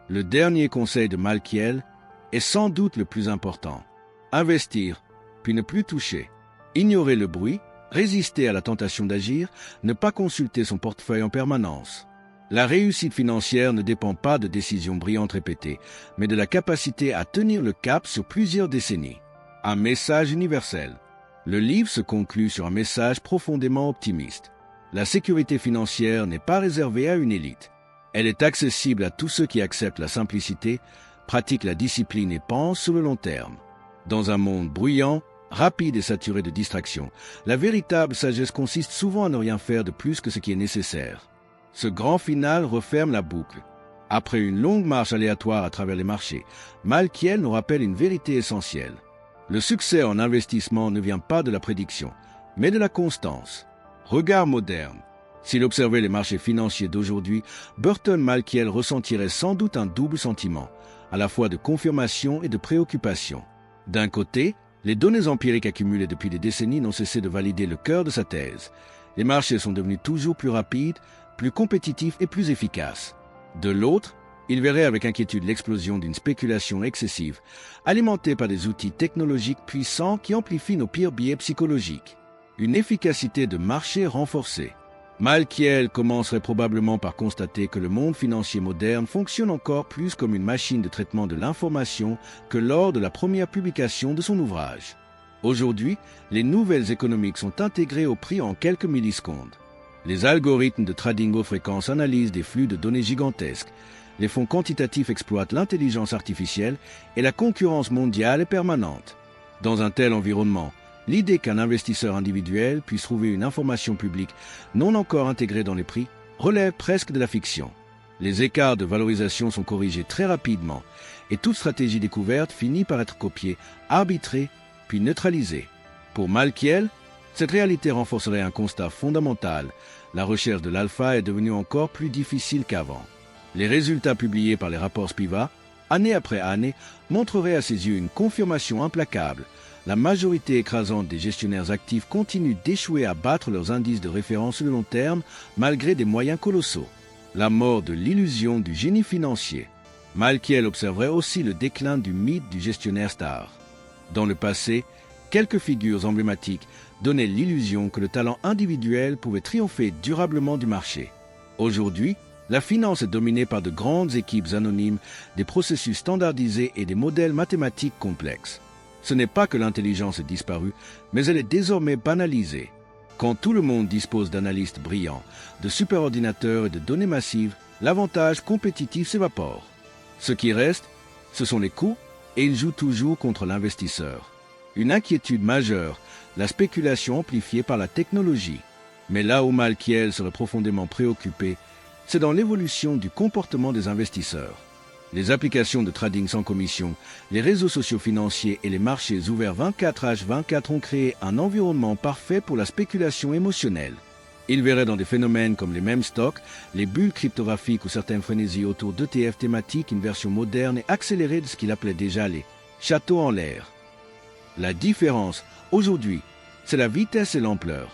Le dernier conseil de Malkiel est sans doute le plus important. Investir, puis ne plus toucher. Ignorer le bruit, résister à la tentation d'agir, ne pas consulter son portefeuille en permanence. La réussite financière ne dépend pas de décisions brillantes répétées, mais de la capacité à tenir le cap sur plusieurs décennies. Un message universel. Le livre se conclut sur un message profondément optimiste. La sécurité financière n'est pas réservée à une élite. Elle est accessible à tous ceux qui acceptent la simplicité, pratiquent la discipline et pensent sur le long terme. Dans un monde bruyant, rapide et saturé de distractions, la véritable sagesse consiste souvent à ne rien faire de plus que ce qui est nécessaire. Ce grand final referme la boucle. Après une longue marche aléatoire à travers les marchés, Malkiel nous rappelle une vérité essentielle. Le succès en investissement ne vient pas de la prédiction, mais de la constance. Regard moderne. S'il observait les marchés financiers d'aujourd'hui, Burton Malkiel ressentirait sans doute un double sentiment, à la fois de confirmation et de préoccupation. D'un côté, les données empiriques accumulées depuis des décennies n'ont cessé de valider le cœur de sa thèse. Les marchés sont devenus toujours plus rapides, plus compétitifs et plus efficaces. De l'autre, il verrait avec inquiétude l'explosion d'une spéculation excessive, alimentée par des outils technologiques puissants qui amplifient nos pires biais psychologiques. Une efficacité de marché renforcée. Malkiel commencerait probablement par constater que le monde financier moderne fonctionne encore plus comme une machine de traitement de l'information que lors de la première publication de son ouvrage. Aujourd'hui, les nouvelles économiques sont intégrées au prix en quelques millisecondes. Les algorithmes de trading haute fréquence analysent des flux de données gigantesques. Les fonds quantitatifs exploitent l'intelligence artificielle et la concurrence mondiale est permanente. Dans un tel environnement, l'idée qu'un investisseur individuel puisse trouver une information publique non encore intégrée dans les prix relève presque de la fiction. Les écarts de valorisation sont corrigés très rapidement et toute stratégie découverte finit par être copiée, arbitrée, puis neutralisée. Pour Malkiel, cette réalité renforcerait un constat fondamental. La recherche de l'alpha est devenue encore plus difficile qu'avant. Les résultats publiés par les rapports Spiva, année après année, montreraient à ses yeux une confirmation implacable. La majorité écrasante des gestionnaires actifs continue d'échouer à battre leurs indices de référence sur le long terme malgré des moyens colossaux. La mort de l'illusion du génie financier. Malkiel observerait aussi le déclin du mythe du gestionnaire star. Dans le passé, quelques figures emblématiques donnaient l'illusion que le talent individuel pouvait triompher durablement du marché. Aujourd'hui, la finance est dominée par de grandes équipes anonymes, des processus standardisés et des modèles mathématiques complexes. Ce n'est pas que l'intelligence est disparue, mais elle est désormais banalisée. Quand tout le monde dispose d'analystes brillants, de superordinateurs et de données massives, l'avantage compétitif s'évapore. Ce qui reste, ce sont les coûts, et ils jouent toujours contre l'investisseur. Une inquiétude majeure, la spéculation amplifiée par la technologie. Mais là où Malkiel serait profondément préoccupé, c'est dans l'évolution du comportement des investisseurs. Les applications de trading sans commission, les réseaux sociaux financiers et les marchés ouverts 24h24 ont créé un environnement parfait pour la spéculation émotionnelle. Il verrait dans des phénomènes comme les meme stocks, les bulles cryptographiques ou certaines frénésies autour d'ETF thématiques une version moderne et accélérée de ce qu'il appelait déjà les châteaux en l'air. La différence, aujourd'hui, c'est la vitesse et l'ampleur.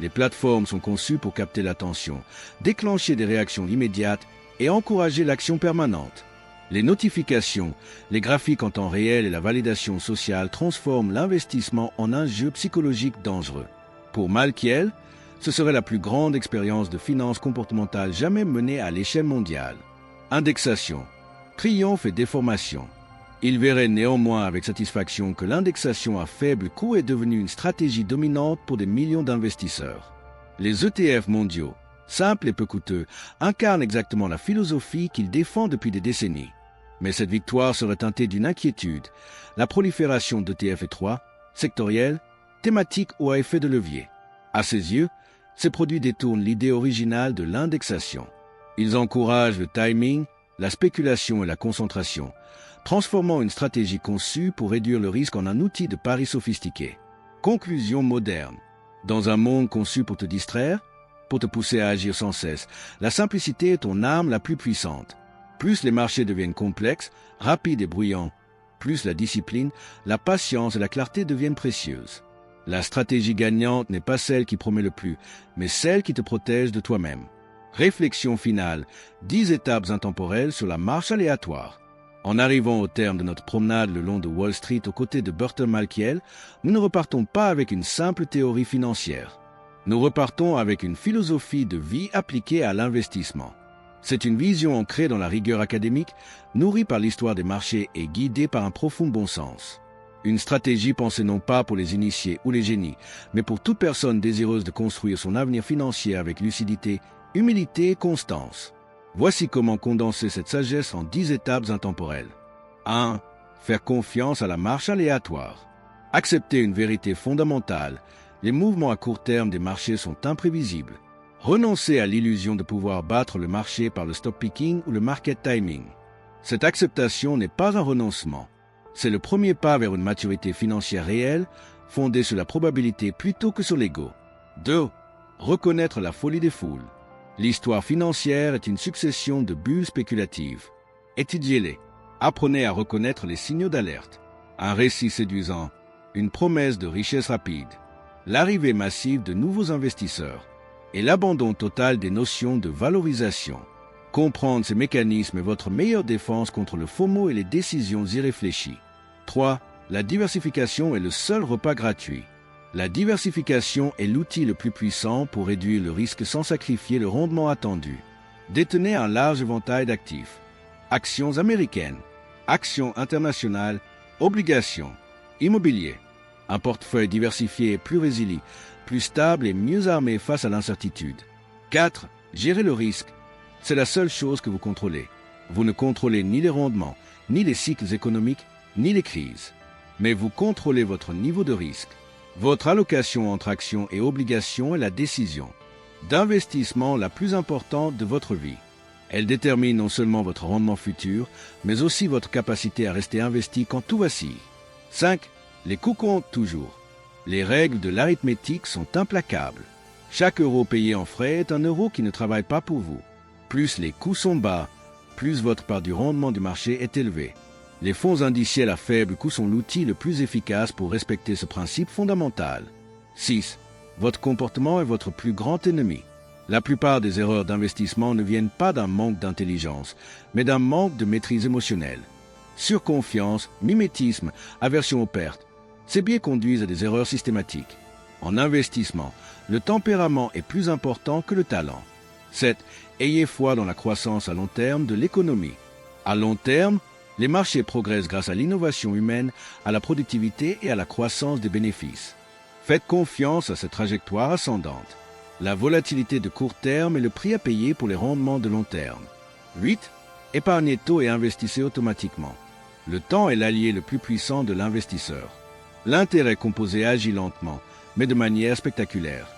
Les plateformes sont conçues pour capter l'attention, déclencher des réactions immédiates et encourager l'action permanente. Les notifications, les graphiques en temps réel et la validation sociale transforment l'investissement en un jeu psychologique dangereux. Pour Malkiel, ce serait la plus grande expérience de finance comportementale jamais menée à l'échelle mondiale. Indexation, triomphe et déformation. Il verrait néanmoins avec satisfaction que l'indexation à faible coût est devenue une stratégie dominante pour des millions d'investisseurs. Les ETF mondiaux, simples et peu coûteux, incarnent exactement la philosophie qu'ils défendent depuis des décennies. Mais cette victoire serait teintée d'une inquiétude. La prolifération d'ETF étroits, sectoriels, thématiques ou à effet de levier. À ses yeux, ces produits détournent l'idée originale de l'indexation. Ils encouragent le timing, la spéculation et la concentration, transformant une stratégie conçue pour réduire le risque en un outil de pari sophistiqué. Conclusion moderne. Dans un monde conçu pour te distraire, pour te pousser à agir sans cesse, la simplicité est ton arme la plus puissante. Plus les marchés deviennent complexes, rapides et bruyants, plus la discipline, la patience et la clarté deviennent précieuses. La stratégie gagnante n'est pas celle qui promet le plus, mais celle qui te protège de toi-même. Réflexion finale, 10 étapes intemporelles sur la marche aléatoire. En arrivant au terme de notre promenade le long de Wall Street aux côtés de Burton Malkiel, nous ne repartons pas avec une simple théorie financière. Nous repartons avec une philosophie de vie appliquée à l'investissement. C'est une vision ancrée dans la rigueur académique, nourrie par l'histoire des marchés et guidée par un profond bon sens. Une stratégie pensée non pas pour les initiés ou les génies, mais pour toute personne désireuse de construire son avenir financier avec lucidité, humilité et constance. Voici comment condenser cette sagesse en 10 étapes intemporelles. 1. Faire confiance à la marche aléatoire. Accepter une vérité fondamentale. Les mouvements à court terme des marchés sont imprévisibles. Renoncer à l'illusion de pouvoir battre le marché par le stock picking ou le market timing. Cette acceptation n'est pas un renoncement. C'est le premier pas vers une maturité financière réelle, fondée sur la probabilité plutôt que sur l'ego. 2. Reconnaître la folie des foules. L'histoire financière est une succession de bulles spéculatives. Étudiez-les. Apprenez à reconnaître les signaux d'alerte. Un récit séduisant, une promesse de richesse rapide, l'arrivée massive de nouveaux investisseurs et l'abandon total des notions de valorisation. Comprendre ces mécanismes est votre meilleure défense contre le FOMO et les décisions irréfléchies. 3. La diversification est le seul repas gratuit. La diversification est l'outil le plus puissant pour réduire le risque sans sacrifier le rendement attendu. Détenez un large éventail d'actifs. Actions américaines, actions internationales, obligations, immobilier. Un portefeuille diversifié est plus résilient, plus stable et mieux armé face à l'incertitude. 4. Gérer le risque. C'est la seule chose que vous contrôlez. Vous ne contrôlez ni les rendements, ni les cycles économiques, ni les crises. Mais vous contrôlez votre niveau de risque. Votre allocation entre actions et obligations est la décision d'investissement la plus importante de votre vie. Elle détermine non seulement votre rendement futur, mais aussi votre capacité à rester investi quand tout vacille. 5. Les coûts comptent toujours. Les règles de l'arithmétique sont implacables. Chaque euro payé en frais est un euro qui ne travaille pas pour vous. Plus les coûts sont bas, plus votre part du rendement du marché est élevée. Les fonds indiciels à faible coût sont l'outil le plus efficace pour respecter ce principe fondamental. 6. Votre comportement est votre plus grand ennemi. La plupart des erreurs d'investissement ne viennent pas d'un manque d'intelligence, mais d'un manque de maîtrise émotionnelle. Surconfiance, mimétisme, aversion aux pertes, ces biais conduisent à des erreurs systématiques. En investissement, le tempérament est plus important que le talent. 7. Ayez foi dans la croissance à long terme de l'économie. À long terme, les marchés progressent grâce à l'innovation humaine, à la productivité et à la croissance des bénéfices. Faites confiance à cette trajectoire ascendante. La volatilité de court terme est le prix à payer pour les rendements de long terme. 8. Épargnez tôt et investissez automatiquement. Le temps est l'allié le plus puissant de l'investisseur. L'intérêt composé agit lentement, mais de manière spectaculaire.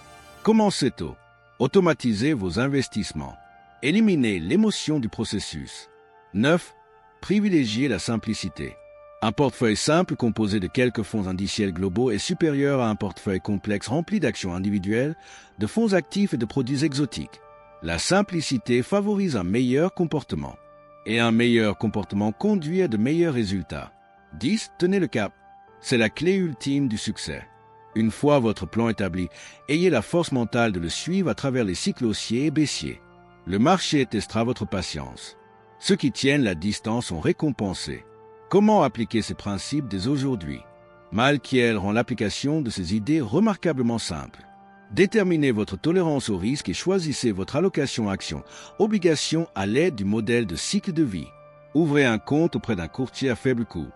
Commencez tôt. Automatisez vos investissements. Éliminez l'émotion du processus. 9. Privilégiez la simplicité. Un portefeuille simple composé de quelques fonds indiciels globaux est supérieur à un portefeuille complexe rempli d'actions individuelles, de fonds actifs et de produits exotiques. La simplicité favorise un meilleur comportement. Et un meilleur comportement conduit à de meilleurs résultats. 10. Tenez le cap. C'est la clé ultime du succès. Une fois votre plan établi, ayez la force mentale de le suivre à travers les cycles haussiers et baissiers. Le marché testera votre patience. Ceux qui tiennent la distance sont récompensés. Comment appliquer ces principes dès aujourd'hui? Malkiel rend l'application de ces idées remarquablement simple. Déterminez votre tolérance au risque et choisissez votre allocation action-obligation à l'aide du modèle de cycle de vie. Ouvrez un compte auprès d'un courtier à faible coût.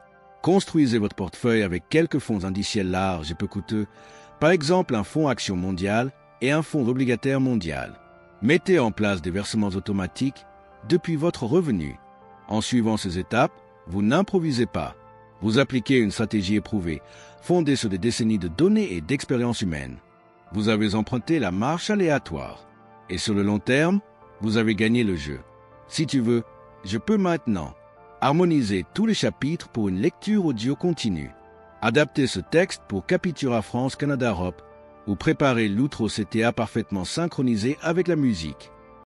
Construisez votre portefeuille avec quelques fonds indiciels larges et peu coûteux, par exemple un fonds action mondial et un fonds obligataire mondial. Mettez en place des versements automatiques depuis votre revenu. En suivant ces étapes, vous n'improvisez pas. Vous appliquez une stratégie éprouvée, fondée sur des décennies de données et d'expériences humaines. Vous avez emprunté la marche aléatoire. Et sur le long terme, vous avez gagné le jeu. Si tu veux, je peux maintenant harmoniser tous les chapitres pour une lecture audio continue, adapter ce texte pour Capitura France Canada Europe ou préparer l'outro CTA parfaitement synchronisé avec la musique.